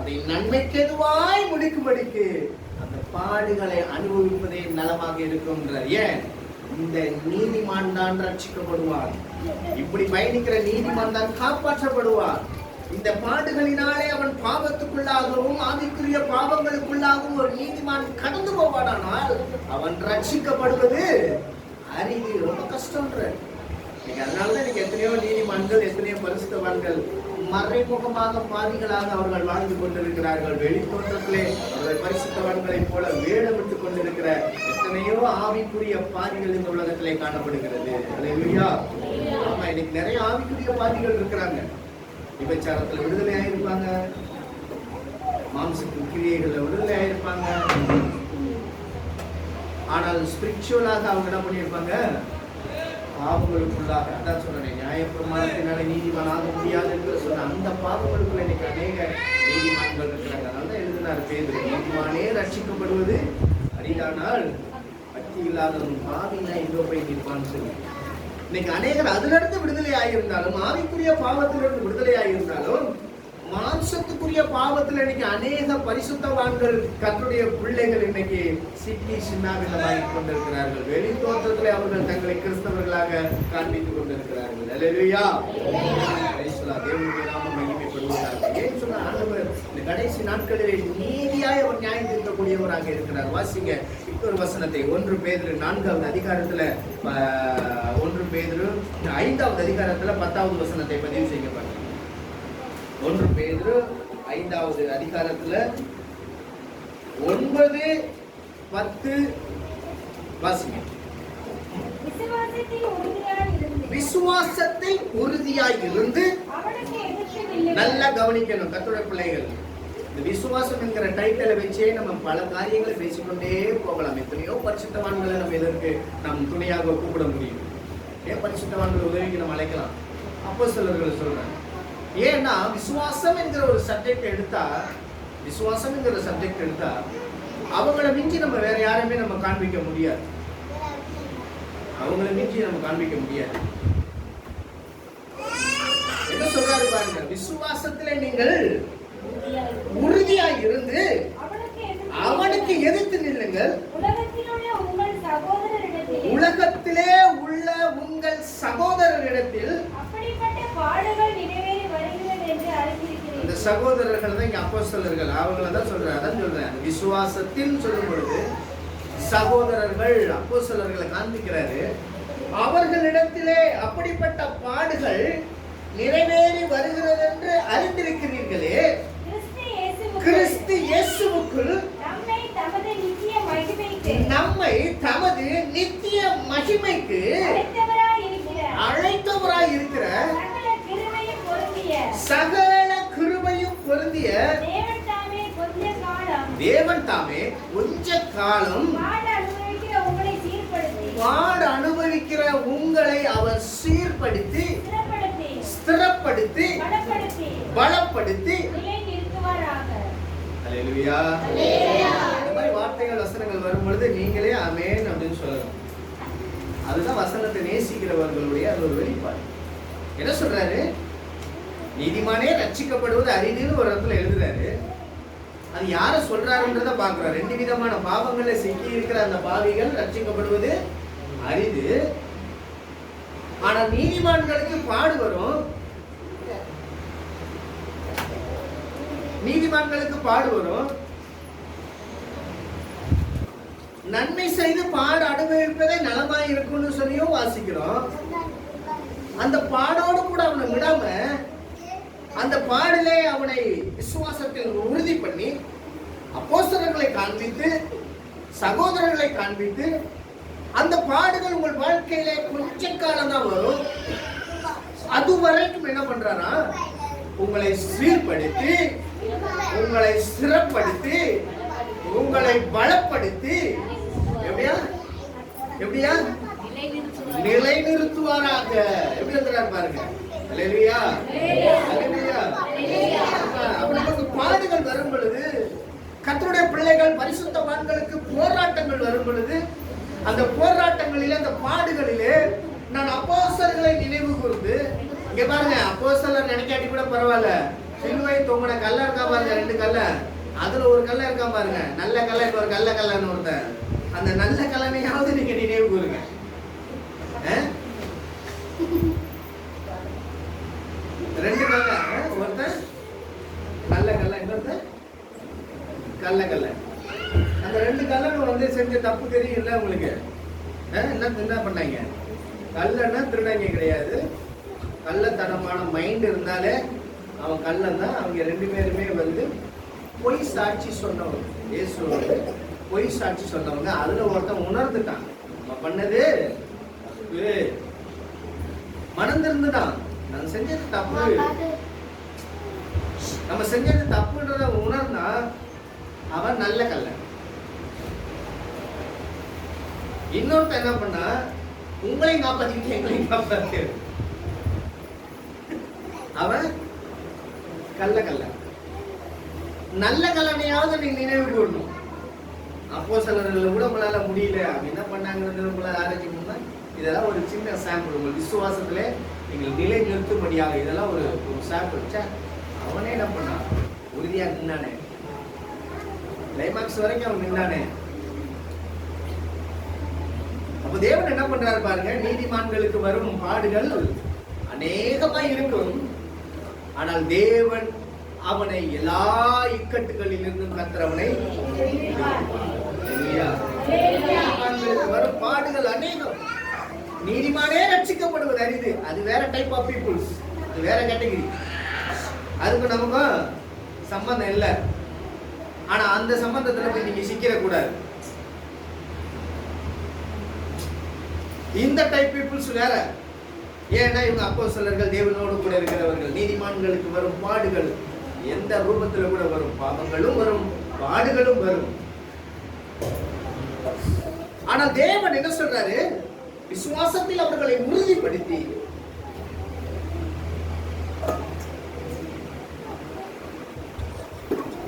அதை நன்மைக்கு எதுவாய் முடிக்கும்படிக்கு அந்த பாடுகளை அனுபவிப்பதே நலமாக இருக்கும். ஏன்? இந்த நீதிமான் தான் ரட்சிக்கப்படுவார். இப்படி பயணிக்கிற நீதிமான் தான் காப்பாற்றப்படுவார். இந்த பாடுகளினாலே அவன் பாவத்துக்குள்ளாகவும் ஆவிக்குரிய பாவங்களுக்குள்ளாகவும் ஒரு நீதிமான் கடந்து போவானால் அவன் ரட்சிக்கப்படுவது அரிது, ரொம்ப கஷ்டம்ன்ற. அதனாலதான் இன்னைக்கு எத்தனையோ நீதிமான்கள், எத்தனையோ பரிசுத்தவான்கள் மறைமுகமாக பாவிகளாக அவர்கள் வாழ்ந்து கொண்டிருக்கிறார்கள். வெளித்தோற்றத்திலே அவர்கள் பரிசுத்தவான்களைப் போல வேடமிட்டுக் கொண்டிருக்கிற எத்தனையோ ஆவிக்குரிய பாவிகள் இந்த உலகத்திலே காணப்படுகிறது. அல்லேலூயா. ஆமா, இன்னைக்கு நிறைய ஆவிக்குரிய பாவிகள் இருக்கிறாங்க. விபச்சாரத்துல விடுதலை ஆயிருப்பாங்க, மாம்சத்து கிரியைகள்ல விடுதலை ஆயிருப்பாங்க. ஆனால் ஸ்பிரிச்சுவலாக அவங்க என்ன பண்ணியிருப்பாங்க? பாவங்களுக்குள்ளாக, அதான் சொன்னேன், நியாயப்பிரமாணத்தினால நீதிமான் ஆக முடியாது என்று சொன்ன அந்த பாவங்களுக்குள்ள இன்னைக்கு அநேக நீதிமான்கள் இருக்கிறாங்க. அதனால எழுதினார் பேதுரு, நீதிமானே ரட்சிக்கப்படுவது அரிதானால் பக்தி இல்லாதவன் பாவினா எங்கோ போய் நிற்பான்னு சொல்லி. இன்னைக்கு அநேகர் அதுல இருந்து விடுதலை ஆகியிருந்தாலும், ஆவிக்குரிய பாவத்திலிருந்து விடுதலை ஆகியிருந்தாலும், மாம்சத்துக்குரிய பாவத்தில் இன்னைக்கு அநேக பரிசுத்தவான்கள் கர்த்தருடைய பிள்ளைகள் இன்னைக்கு சிக்கி சின்னாபின்னமாகி கொண்டிருக்கிறார்கள். வெளி தோற்றத்திலே அவர்கள் தங்களை கிறிஸ்தவர்களாக காண்பித்துக் கொண்டிருக்கிறார்கள். அல்லேலூயா. தேவனுடைய நாமம் மகிமைப்படுவதாக. ஏன் சொன்ன ஆண்டவர் இந்த கடைசி நாட்களிலே நீதியாய் அவர் நியாயம் தீர்க்கக்கூடியவராக இருக்கிறார். வாசிங்க இன்னொரு வசனத்தை, 1 பேதுரு 4வது அதிகாரத்துல 1 பேதுரு 5வது அதிகாரத்துல 10வது வசனத்தை பதிவு செய்ய பாருங்க. 1 பேதுரு 5வது அதிகாரத்துல 9, 10 வாசிங்க. விசுவாசத்தை உறுதியாய் இருந்து, நல்லா கவனிக்கணும் கர்த்தருடைய பிள்ளைகள். இந்த விசுவாசம் என்கிற டைட்டிலை வச்சே நம்ம பல காரியங்களை பேசிக்கொண்டே போகலாம். எத்தனையோ பரிசுத்தவான்களை நம்ம இதற்கு நம் துணையாக கூப்பிட முடியும். ஏன் பரிசுத்தவான்கள் உதவிக்கு நம்ம அழைக்கலாம்? அப்போஸ்தலர்கள் சொல்றாங்க. ஏன்னா விசுவாசம் என்கிற ஒரு சப்ஜெக்ட் எடுத்தா, அவங்கள மிஞ்சி நம்ம வேற யாருமே நம்ம காண்பிக்க முடியாது. என்ன சொல்றாரு பாருங்க, விசுவாசத்திலே நீங்கள் உறுதியாய் இருந்து அவனுக்கு எதிர்த்து நில்லுங்கள். உலகத்திலே உள்ள உங்கள் சகோதரரிடத்தில் இந்த சகோதரர்கள் தான் இங்க அப்போஸ்தலர்கள், அவங்கள தான் சொல்றேன். அதான் சொல்றேன், விசுவாசத்தில் சொல்லும் பொழுது சகோதரர்கள் அப்போஸ்தலர்களை காண்பிக்கிறாரு. அவர்களிடத்திலே அப்படிப்பட்ட பாடுகள் நிறைவேறி வருகிறது என்று அறிந்திருக்கிறீர்களே. கிறிஸ்து இயேசுவுக்குள் நம்மை தமது நித்திய மகிமைக்கு அழைத்தவராய் இருக்கிற சகல கிருபையும் பொருந்திய தேவன் தாமே கொஞ்ச காலம் பாடு அனுபவிக்கிற உங்களை அவர் சீர்படுத்தி, ஸ்திரப்படுத்தி, பலப்படுத்தி, அல்லேலூயா. இந்த மாதிரி வார்த்தைகள் வசனங்கள் வரும் பொழுது நீங்களே ஆமென் அப்படின்னு சொல்லணும். அதுதான் வசனத்தை நேசிக்கிறவர்களுடைய அது ஒரு வெளிப்பாடு. என்ன சொல்றாரு? நீதிமானே ரட்சிக்கப்படுவது அரிதுன்னு ஒரு இடத்துல எழுதுறாரு. அது யார சொல்றாருன்றத பாக்குறோம். 2 விதமான பாவங்கள்ல சிக்கி இருக்கிற அந்த பாவிகள் ரட்சிக்கப்படுவது அரிது. ஆனா நீதிமான்களுக்கு பாடு வரும். நீதிமான்களுக்கு பாடு வரும். நன்மை செய்து பாடு அனுபவிப்பதே நலமாய் இருக்கும்னு சொல்லியும் வாசிக்கிறோம். அந்த பாடோடு கூட அவனை விடாம அந்த பாடிலே அவனை விசுவாசத்தில் உறுதி பண்ணி அப்போஸ்தலர்களை காண்பித்து சகோதரர்களை காண்பித்து அந்த பாடுகள் உங்கள் வாழ்க்கையிலே கொஞ்ச காலம் தான் வரும். அது வரைக்கும் என்ன பண்றாரா, உங்களை சீர்படுத்தி உங்களை ஸ்திரப்படுத்தி உங்களை பலப்படுத்தி எப்படியா எப்படியா நிலைநிறுத்துவாராக. எப்படி இருக்கிறார் பாருங்க. அல்லேலூயா அல்லேலூயா. அப்ப நமக்கு பாடுகள் வரும் பொழுது, கர்த்தருடைய பிள்ளைகள் பரிசுத்தவான்களுக்கு போராட்டங்கள் வரும் பொழுது, அந்த போராட்டங்களிலே அந்த பாடுகளிலே நான் அப்போஸ்தலர்களை நினைவு கூர்ந்து, இங்க பாருங்க, அப்போஸ்தலர் நினைக்காட்டி கூட பரவாயில்ல, சிலுவை தொங்கின கல்ல இருக்கா பாருங்க, 2 கல்ல, அதுல ஒரு கல்ல இருக்கா பாருங்க, நல்ல கல்ல, ஒரு கல்லன்னு ஒருத்தன், அந்த நல்ல கல்லனையாவது நீங்க நினைவு கூறுங்க. 2 கல்ல, ஒருத்தன் நல்ல கல்ல, இன்னொருத்தன் கல்ல. அந்த 2 கல்லனும் செஞ்ச தப்பு தெரியும்ல உங்களுக்கு. என்ன பண்ணாங்க? கல்லன்னா திருடங்க கிடையாது. கள்ளத்தனமான மைண்ட் இருந்தாலே அவன் கள்ளன் தான். அவங்க 2 பேருமே பொய் சாட்சி சொன்னவங்க. இயேசுவோடு பொய் சாட்சி சொன்னவங்க. அதுல ஒருத்தன் உணர்ந்துட்டான், நம்ம பண்ணது மனந்திருந்துதான், நான் செஞ்சது தப்பு, நம்ம செஞ்சது தப்புன்றத உணர்ந்தா அவன் நல்ல கள்ளன். இன்னொருத்த என்ன பண்ணா, உங்களையும் காப்பாத்திட்டு எங்களையும் காப்பாத்து, அவன் கள்ள. நல்ல கல்லனையாவது நீங்க நினைவு கூறணும். அப்போஸ்தலர்கள் கூட உங்களால முடியல, அவங்க என்ன பண்ணாங்கன்னு உங்களால ஆராய்ச்சி பண்ணா, இதெல்லாம் ஒரு சின்ன சாம்பிள். உங்கள் விசுவாசத்திலே நீங்கள் நிலை நிறுத்தும்படியாக இதெல்லாம் ஒரு சாம்பிள். அவனே என்ன பண்ணான், உறுதியா நின்னானே, கிளைமாக்ஸ் வரைக்கும் அவன் நின்னானே. அப்ப தேவன் என்ன பண்றாரு பாருங்க, நீதிமான்களுக்கு வரும் பாடுகள் அநேகமா இருக்கும். ஆனால் தேவன் அவனை எல்லா இக்கட்டுகளில் இருந்தும் கர்த்தர் வரும் பாடுகள் அநேகம். நீதிமானே ரட்சிக்கப்படுவது அரிது. அது வேற டைப் ஆஃப் பீப்புள்ஸ், அது வேற கேட்டகரி. அதுக்கு நமக்கும் சம்பந்தம் இல்லை. ஆனா அந்த சம்பந்தத்துல போய் நீங்க சிக்கிற கூடாது. இந்த டைப் பீப்புள்ஸ் வேற. ஏன்னா இவங்க அப்போஸ்தலர்கள் தேவனோடு கூட இருக்கிறவர்கள். நீதிமான்களுக்கு வரும் பாடுகள் எந்த ரூபத்துல கூட வரும், பாவங்களும் வரும், பாடுகளும் வரும். ஆனா தேவன் என்ன சொல்றாரு, விசுவாசத்தில் அவர்களை உறுதிப்படுத்தி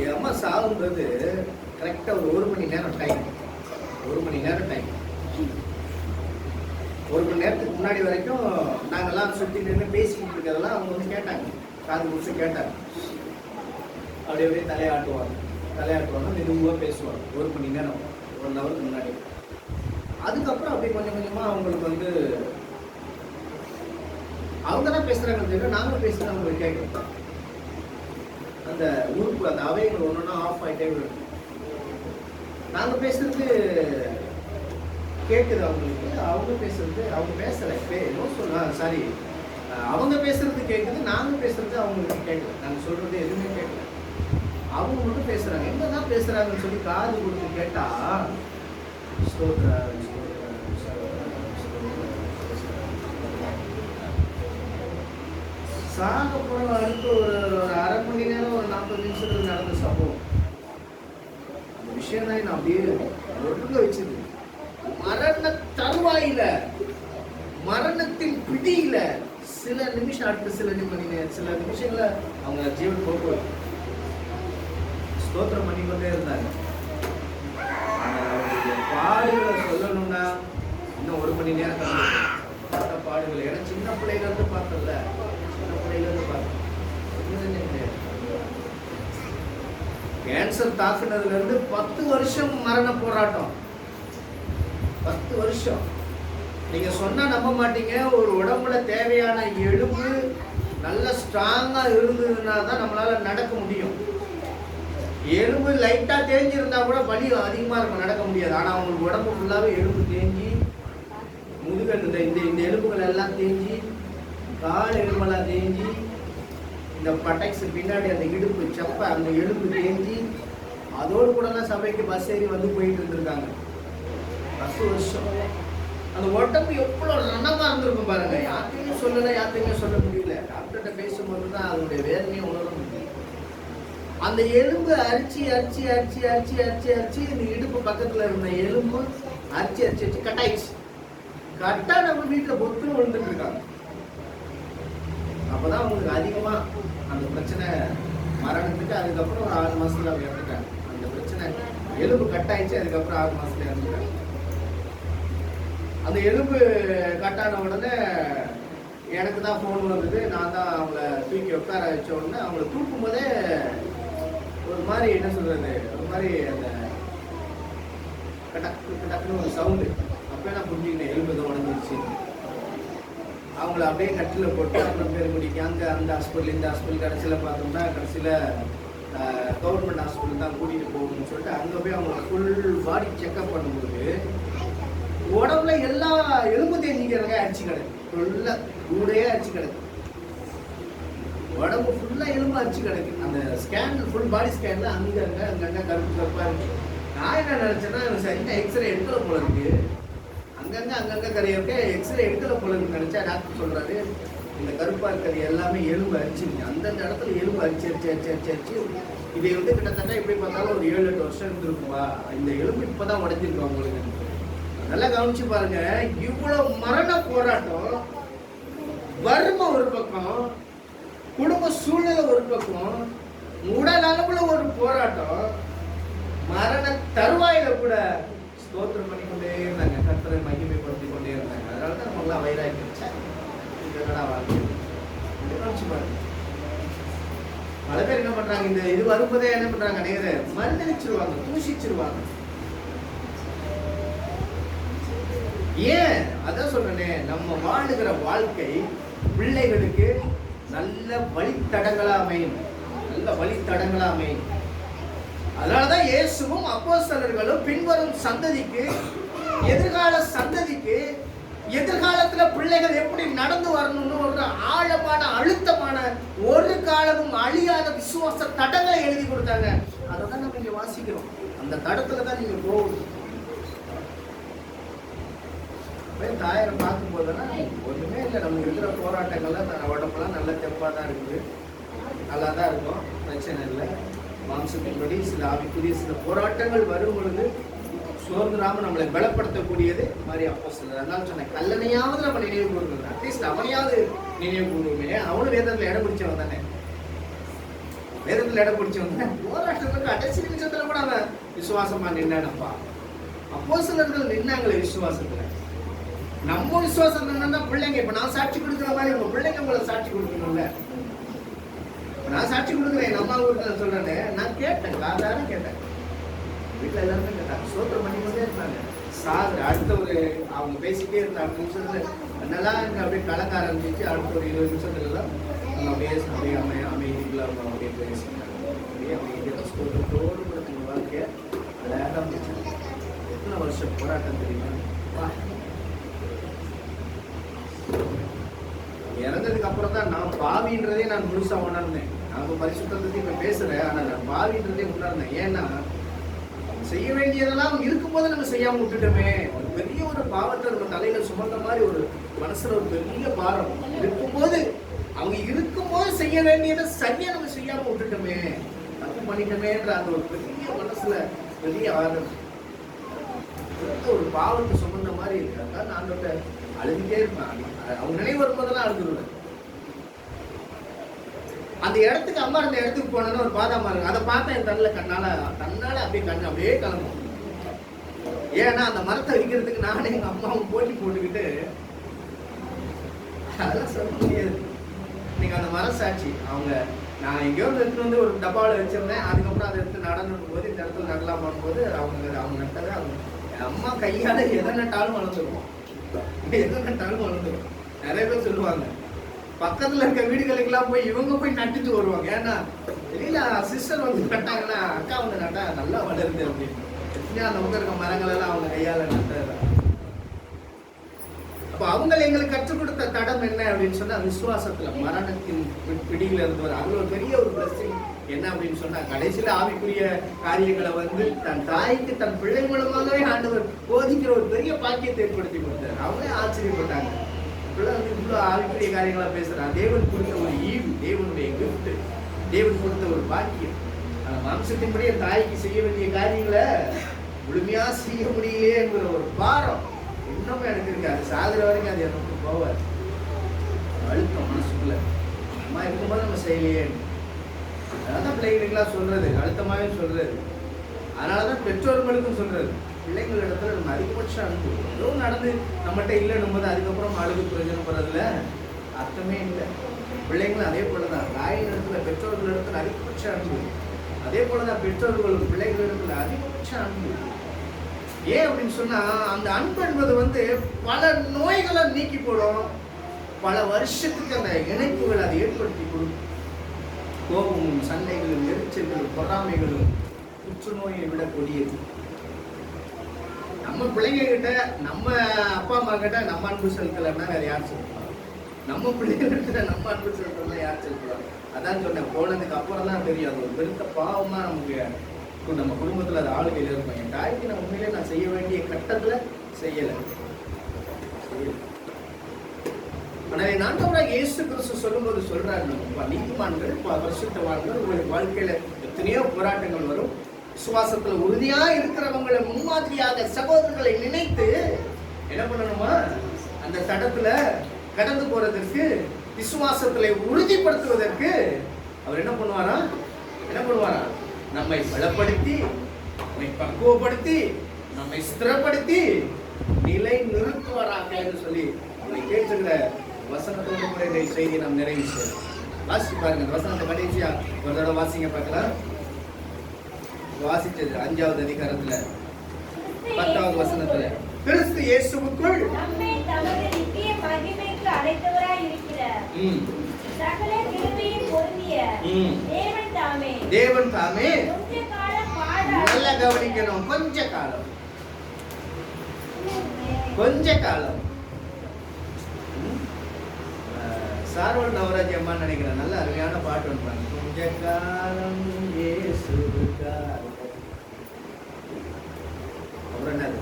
என் அம்மா சாகும்போது கரெக்டா ஒரு 1 மணி நேரம் டைம். 1 மணி நேரத்துக்கு முன்னாடி வரைக்கும் நாங்கெல்லாம் சுற்றி நின்று பேசிக்கிட்டு இருக்கிறதெல்லாம் அவங்க கேட்டாங்க, காது முடிச்சு கேட்டாங்க. அப்படியே தலையாட்டுவாங்க, மெதுவாக பேசுவாங்க. 1 மணி நேரம், 1 ஹவருக்கு முன்னாடி. அதுக்கப்புறம் அப்படியே கொஞ்சம் கொஞ்சமா அவங்களுக்கு அவங்க தான் பேசுறாங்க தெரியும், நாங்களும் பேசுறது அவங்களுக்கு கேட்கணும். அந்த உறுப்பு, அந்த அவைகள் ஒன்னொன்னா ஆஃப் ஆகிட்டே விடும். நாங்க பேசுறது கேட்குது அவங்களுக்கு, அவங்க பேசுறது அவங்க பேசலை. சாரி, அவங்க பேசுறது கேட்குது, நாங்க பேசுறது அவங்களுக்கு கேட்கல. நாங்க சொல்றது எதுவுமே கேட்கல, அவங்க மட்டும் பேசுறாங்க. என்னதான் பேசுறாங்கன்னு சொல்லி காது கொடுத்து கேட்டா, சாக போன அடுத்து ஒரு 1/2 மணி நேரம், ஒரு 40 நிமிஷத்துல நடந்த சம்பவம். அந்த விஷயம் தான் நான் அப்படியே ஒடுங்க வச்சது. மரண தருவாயில, மரணத்தின் பிடியில சில நிமிஷம், அடுத்த சில நிமிஷங்கள அவங்க ஜீவன் போக்குவது ஸ்தோத்திரம் பண்ணி கொண்டே இருந்தாங்க. அவங்களுடைய பாடுகளை சொல்லணும்னா இன்னும் 1 மணி நேரம் பாடுகள். ஏன்னா சின்ன பிள்ளைல இருந்து பார்த்தல, கேன்சர் தாக்குனதுல இருந்து 10 வருஷம் மரண போராட்டம். 10 வருஷம் நீங்க சொன்னா நம்ப மாட்டீங்க, ஒரு உடம்புல தேவையான எலும்பு நல்ல ஸ்ட்ராங்கா இருந்ததுன்னா தான் நம்மளால நடக்க முடியும். எலும்பு லைட்டா தேஞ்சிருந்தா கூட வலி அதிகமா இருக்கும், நடக்க முடியாது. ஆனா அவங்களுக்கு உடம்பு ஃபுல்லாவே எலும்பு தேஞ்சி, முதுகல் இந்த எலும்புகள் எல்லாம் தேஞ்சி, கால் எலும்பெல்லாம் தேஞ்சி, இந்த பட்டைக்ஸ் பின்னாடி அந்த இடுப்பு செப்ப அந்த எலும்பு தேஞ்சி, அதோடு கூட தான் சபைக்கு பஸ் ஏறி வந்து போயிட்டு இருந்திருக்காங்க 10 வருஷம். அந்த உடம்பு எவ்வளவு ரணமா இருந்திருக்கும் பாருங்க. யார்த்தையுமே சொல்லல, யார்த்தையுமே சொல்ல முடியல. டாக்டர்கிட்ட பேசும்போது தான் அதனுடைய வேதனையை உணர முடியும். அந்த எலும்பு அரிச்சு அரிச்சு அரிச்சு அரிச்சு அரிச்சு அரிச்சு இந்த இடுப்பு பக்கத்துல இருந்த எலும்பு அரிச்சு அரிச்சு அரிச்சு கட்டாயிடுச்சு. கட்டா நம்ம வீட்டுல பொத்துன்னு விழுந்துட்டு இருக்காங்க. அப்பதான் அவங்களுக்கு அதிகமா அந்த பிரச்சனை மரணத்துக்கு அதுக்கப்புறம் ஒரு 6 மாசத்துல அவங்க இறந்துட்டாங்க. அந்த பிரச்சனை எலும்பு கட்டாயிடுச்சு, அதுக்கப்புறம் 6 மாசத்துல இறந்துட்டாங்க. அந்த எலும்பு கட்டான உடனே எனக்கு தான் ஃபோன் வந்தது. நான் தான் அவங்கள தூக்கி உட்கார வச்ச உடனே அவங்கள தூக்கும் போதே ஒரு மாதிரி என்ன சொல்றது, ஒரு மாதிரி அந்த டக்குன்னு ஒரு சவுண்டு. அப்போ நான் புரிஞ்சுக்கிட்டேன் எலும்பு தான் உடஞ்சிருச்சு. அவங்கள அப்படியே கட்டில் போட்டு அப்புறம் பேர் முடிக்க அங்கே அந்த ஹாஸ்பிட்டல் இந்த ஹாஸ்பிட்டல் கடைசியில் பார்த்தோம்னா கடைசியில் கவர்மெண்ட் ஹாஸ்பிட்டல் தான் கூட்டிகிட்டு போகணும்னு சொல்லிட்டு அங்கே போய் அவங்கள ஃபுல் பாடி செக்அப் பண்ணும்போது உடம்புல எல்லா எலும்பு தேஞ்சிக்கிறங்க அடிச்சு கிடக்கு. ஃபுல்லா கூடையே அடிச்சு கிடக்கு. உடம்பு ஃபுல்லா எலும்பு அடிச்சு கிடக்கு. அந்த ஸ்கேன் ஃபுல் பாடி ஸ்கேன்ல அங்கங்க கருப்பு கருப்பா இருக்கு. நான் என்ன நினைச்சேன்னா சரியா எக்ஸ்ரே எடுக்கல போல இருக்கு. அங்கங்க கரையிருக்க எக்ஸ்ரே எடுக்கல போல இருக்கு நினைச்சா டாக்டர் சொல்றாரு இந்த கருப்பா இருக்கிறது எல்லாமே எலும்பு அரிச்சிருங்க. அந்தந்த இடத்துல எலும்பு அரிச்சு அரிச்சு அரிச்சு அரிச்சு அரிச்சு இதை வந்து கிட்டத்தட்ட எப்படி பார்த்தாலும் ஒரு 7-8 வருஷம் இருந்திருக்குமா. இந்த எலும்பு இப்பதான் உடைஞ்சிருக்கு அவங்களுக்கு. நல்லா கவனிச்சு பாருங்க. இவ்வளவு மரண போராட்டம், வறுமை ஒரு பக்கம், குடும்ப சூழ்நிலை ஒரு பக்கம், உடல் அளவுல ஒரு போராட்டம், மரண தருவாயில கூட ஸ்தோத்திரம் பண்ணி கொண்டே இருந்தாங்க, கர்த்தரை மகிமைப்படுத்தி கொண்டே இருந்தாங்க. அதனாலதான் நம்மளாம் வைராக்கிடுச்சா வாழ்க்கை. கவனிச்சு பாருங்க. பல பேர் என்ன பண்றாங்க, இந்த இது வரும்போதே என்ன பண்றாங்க, நேர மருந்தளிச்சிருவாங்க, தூஷிச்சிருவாங்க. ஏன் அதான் சொல்றேனே, நம்ம வாழுகிற வாழ்க்கை பிள்ளைகளுக்கு நல்ல வழித்தடங்களா அமையும், நல்ல வழித்தடங்களா அமையும். அதனாலதான் இயேசுவும் அப்போஸ்தலர்களும் பின்வரும் சந்ததிக்கு, எதிர்கால சந்ததிக்கு, எதிர்காலத்துல பிள்ளைகள் எப்படி நடந்து வரணும்னு ஒரு ஆழமான அழுத்தமான ஒரு காலமும் அழியாத விசுவாச தடங்களை எழுதி கொடுத்தாங்க. அதான் நம்ம இங்க வாசிக்கிறோம். அந்த தடத்துல தான் நீங்க போகணும். தாயரை பார்க்கும் போதெல்லாம் ஒண்ணுமே இல்லை, நம்ம இருக்கிற போராட்டங்கள்லாம் உடம்பெல்லாம் நல்ல தெப்பாக தான் இருக்குது, நல்லா தான் இருக்கும், பிரச்சனை இல்லை. மாம்சத்தின்படி சில ஆவிக்குரிய சில போராட்டங்கள் வரும் பொழுது சோர்ந்துராம நம்மளை பலப்படுத்தக்கூடியது மாதிரி அப்போஸ்தலர். அதனால சொன்னேன், கல்லணையாவது நம்ம நினைவு கூறுவோம், அட்லீஸ்ட் அவனையாவது நினைவு கூறுவோமே. அவனும் வேதத்துல இடம் பிடிச்சவன் தானே, வேதத்துல இடம் பிடிச்சவன் தானே. போராட்டத்துக்கு கடைசி நிமிஷத்துல கூட அவன் விசுவாசமா நின்னானப்பா. அப்போஸ்தலர்கள் நின்னாங்களே விசுவாசத்துல. நம்ம விசுவாசம் என்னன்னா பிள்ளைங்க, இப்ப நான் சாட்சி கொடுக்குற மாதிரி உங்க பிள்ளைங்க உங்களை சாட்சி கொடுக்கணும்ல. நான் சாட்சி கொடுக்குறேன், நம்ம ஊருக்கு சொல்றேன். நான் கேட்டேன், காதார கேட்டேன், வீட்டுல எல்லாருமே கேட்டாங்க, சோத்திரம் பண்ணி கொண்டே இருந்தாங்க. சார் அடுத்த ஒரு அவங்க பேசிட்டே இருந்த 2 நிமிஷத்துல என்னெல்லாம் எனக்கு அப்படியே கலக்க ஆரம்பிச்சு. அடுத்த ஒரு 20 நிமிஷத்துல தான் அவங்க அப்படியே அமைதிக்குள்ள அவங்க அப்படியே பேசினாங்க. அப்படியே அமைதியாக சோத்திரத்தோடு கூட நம்ம வாழ்க்கைய அழகாக முடிச்சாங்க. எத்தனை வருஷம் போராட்டம் தெரியுமா. இறந்ததுக்கு அப்புறம் தான் நான் பாவின்றதே நான் முழுசா உணர்ந்தேன். நான் பரிசுத்தத்தை இப்ப பேசுறேன், ஆனா நான் பாவின்றதே உணர்ந்தேன். ஏன்னா செய்ய வேண்டியதெல்லாம் இருக்கும்போது நம்ம செய்யாம விட்டுட்டோமே. ஒரு பெரிய ஒரு பாவத்தை நம்ம தலையில சுமந்த மாதிரி ஒரு மனசுல ஒரு பெரிய பாரம் இருக்கும்போது, அவங்க இருக்கும்போது செய்ய வேண்டியதை சரியா நம்ம செய்யாம விட்டுட்டோமே, தப்பு பண்ணிட்டோமேன்ற அந்த ஒரு பெரிய மனசுல பெரிய ஆதரவு, ஒரு பாவத்தை சுமந்த மாதிரி இருக்கு. அதான் நான் அழுதுகிட்டே இருப்பேன். அவங்க நினைவு வரும்போதெல்லாம் அழுதுருவேன். அந்த இடத்துக்கு அம்மா இருந்த இடத்துக்கு போனோன்னா ஒரு பாதாம் இருக்கு, அதை பார்த்தா என் தன்னால அப்படியே கண்ணு அப்படியே கிளம்பும். ஏன்னா அந்த மரத்தை விற்கிறதுக்கு நானே எங்க அம்மாவும் போட்டி போட்டுக்கிட்டு, அதெல்லாம் சொல்ல முடியாது. நீங்க அந்த மர சாட்சி. அவங்க நான் எங்கேயோ எடுத்துட்டு வந்து ஒரு டப்பாவில் வச்சிருந்தேன். அதுக்கப்புறம் அதை எடுத்து நடணும் போது இந்த இடத்துல நடலாம் போது அவங்க நட்டதை அவங்க அம்மா கையால எதை நட்டாலும் வளர்ந்துருவோம். எது நட்டாலும் வளர்ந்துடும். நிறைய பேர் சொல்லுவாங்க, பக்கத்துல இருக்க வீடுகளுக்கெல்லாம் போய் இவங்க போய் நட்டுட்டு வருவாங்க. ஏன்னா தெரியல, சிஸ்டர் வந்து நட்டாங்கன்னா அக்கா வந்து நட்டா நல்லா வளருது அப்படின்னு. அந்த பக்கம் இருக்க மரங்கள் எல்லாம் அவங்க கையால நட்டுறதா. அப்ப அவங்க எங்களுக்கு கற்றுக் கொடுத்த தடம் என்ன அப்படின்னு சொன்னா, விசுவாசத்துல மரணத்தின் பிடியில இருந்து வர அது ஒரு பெரிய ஒரு பிளஸிங். என்ன அப்படின்னு சொன்னா, கடைசியில ஆவிக்குரிய காரியங்களை வந்து தன் தாய்க்கு தன் பிள்ளை மூலமாகவே ஆண்டவர் போதிக்கிற ஒரு பெரிய பாக்கியத்தை ஏற்படுத்தி கொடுத்தார். அவங்களே ஆச்சரியப்பட்டாங்க, பிள்ளை வந்து இவ்வளவு ஆவிக்குரிய காரியங்களா பேசுறான். தேவன் கொடுத்த ஒரு ஈவு, தேவனுடைய கிஃப்ட், தேவன் கொடுத்த ஒரு பாக்கியம். மாம்சத்தின்படி என் தாய்க்கு செய்ய வேண்டிய காரியங்களை முழுமையா செய்ய முடியலையே என்கிற ஒரு பாரம் இன்னும் எனக்கு இருக்கு. அது சாகுற வரைக்கும் அது எனக்கு போவார். அழுத்தம் மனசுக்குள்ள, அம்மா இருக்கும்போது நம்ம செய்யலையே. அதனாலதான் பிள்ளைங்களுக்கெல்லாம் சொல்றது, அழுத்தமாவே சொல்றது. அதனாலதான் பெற்றோர்களுக்கும் சொல்றது, பிள்ளைங்கள் இடத்துல நம்ம அதிகபட்சம் அனுப்பு. ஏதோ நடந்து நம்மகிட்ட இல்லைன்னும் போது அதுக்கப்புறம் அழுது பிரயோஜனப்படுறதுல அர்த்தமே இல்லை. பிள்ளைங்களும் அதே போலதான், தாயின் இடத்துல பெற்றோர்கள் இடத்துல அதிகபட்சம் அனுப்பு. அதே போலதான் பெற்றோர்களும் பிள்ளைகள் இடத்துல அதிகபட்சம் அனுப்பு. ஏன் அப்படின்னு சொன்னா, அந்த அன்பு என்பது வந்து பல நோய்களை நீக்கி போடும், பல வருஷத்துக்கு அந்த இணைப்புகள் அதை ஏற்படுத்தி கொடுக்கும். கோபமும் சண்டைகளும் எரிச்சல்களும் பொறாமைகளும் புற்றுநோயை விட கொடியது. நம்ம பிள்ளைங்க கிட்ட, நம்ம அப்பா அம்மா கிட்ட நம்ம அன்பு செலுத்தலைன்னா வேற யார் செலுத்துவாங்க? நம்ம பிள்ளைங்க நம்ம அன்பு செலுத்தலாம் யார் செலுத்துவாங்க? அதான் சொன்னேன், போனதுக்கு அப்புறம் தான் தெரியும் அது ஒரு பெருத்த பாவம் தான் நமக்கு. நம்ம குடும்பத்துல அது ஆளுகையில் இருக்கும். என் தாய்க்கு நான் உண்மையிலே நான் செய்ய வேண்டிய கட்டத்துல செய்யலை. ஆனால் ஆண்டவராகிய இயேசு கிறிஸ்து சொல்லும்போது சொல்றாரு, நம்ம நீதிமான்கள் பரிசுத்தவான்கள் உங்களுடைய வாழ்க்கையில எத்தனையோ போராட்டங்கள் வரும், விசுவாசத்துல உறுதியா இருக்கிறவங்களை முன்மாதிரியாக சகோதரர்களை நினைத்து என்ன பண்ணணுமா, அந்த தடத்துல கடந்து போறதற்கு, விசுவாசத்துல உறுதிப்படுத்துவதற்கு அவர் என்ன பண்ணுவாரா, நம்மை பலப்படுத்தி, நம்மை பக்குவப்படுத்தி, நம்மை ஸ்திரப்படுத்தி நிலை நிறுத்துவாராக என்று சொல்லி அவரை கேட்டுக்கிற வசனத்தோடு கூட இந்த செய்தி நாம் நிறைவு செய்யணும். வாசி பாருங்க, இந்த வசனத்தை கடைசியா ஒரு தடவை வாசிங்க பார்க்கலாம். வாசிச்சது 5வது அதிகாரத்துல 10வது வசனத்துல, கிறிஸ்து இயேசுவுக்குள் நம்மை தமது நித்திய மகிமைக்கு அழைத்தவராய் இருக்கிற சகல கிருபையும் பொருந்திய தேவன் தாமே கொஞ்ச காலம் பாட. நல்லா கவனிக்கணும், கொஞ்ச காலம். சார்வல் நவராஜ் அம்மா நினைக்கிறேன், நல்ல அருமையான பாட்டு ஒன்றாங்க. கொஞ்ச காலம் இயேசுவுக்காக. அப்புறம் என்னது,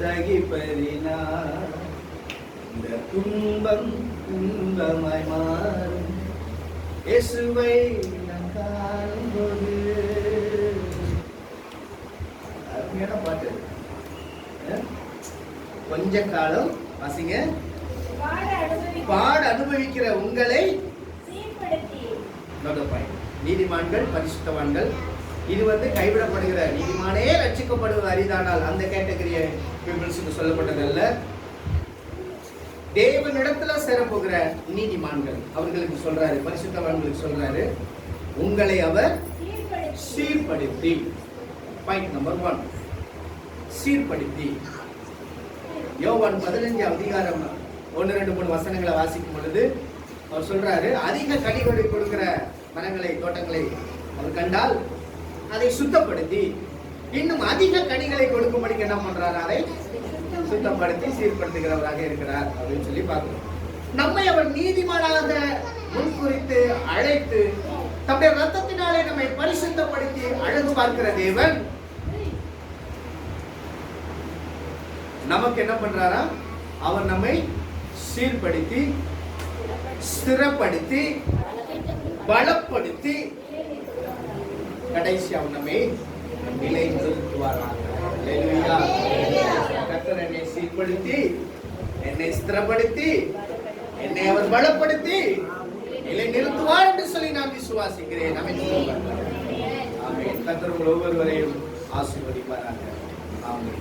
சகிப்பதினா இந்த துன்பம் துன்பமாய் மாறும், இயேசுவை நான் காணும்போது. அருமையான பாட்டு. கொஞ்ச காலம் வாசிங்க. பாட அனுபவிக்கிற உங்களை சீர்படுத்தி. நீதிமான்கள் பரிசுத்தவான்கள், இது வந்து கைவிடப்படுகிற, நீதிமானே ரட்சிக்கப்படுவது அரிதானால் அந்த கேட்டகரியை பீப்பிள்ஸுக்கு சொல்லப்பட்டதல்ல. தேவனிடத்துல சேரப்போகிற நீதிமான்கள் அவர்களுக்கு சொல்றாரு, பரிசுத்தவான்களுக்கு சொல்றாரு, உங்களை அவர் சீர்படுத்தி. பாயிண்ட் நம்பர் 1, சீர்படுத்தி. யோவான் 15 அதிகாரம் 1, 2, 3 வசனங்களை வாசிக்கும் பொழுது அவர் சொல்றாரு, அதிக கனிகளை கொடுக்கிற மரங்களை, தோட்டங்களை அவர் கண்டால் அதை சுத்தப்படுத்தி இன்னும் அதிக கனிகளை கொடுக்கும்படிக்கு என்ன பண்றாரு, அதை சுத்தப்படுத்தி சீர்படுத்துகிறவராக இருக்கிறார் அப்படின்னு சொல்லி பார்க்கிறோம். நம்மை அவர் நீதிமானாக முன்குறித்து அழைத்து தம்முடைய ரத்தத்தினாலே நம்மை பரிசுத்தப்படுத்தி அழகு பார்க்கிற தேவன் நமக்கு என்ன பண்றாரா, அவர் நம்மை சீர்படுத்தி ஸ்திரப்படுத்தி பலப்படுத்தி கடைசி அவர் நம்மை நிலை நிறுத்துவாராக. கர்த்தர் என்னை சீர்படுத்தி, என்னை ஸ்திரப்படுத்தி, என்னை அவர் பலப்படுத்தி நிலை நிறுத்துவார் என்று சொல்லி நான் விசுவாசிக்கிறேன். கர்த்தர் உங்கள் ஒவ்வொருவரையும் ஆசீர்வதிப்பாராக. ஆமென்.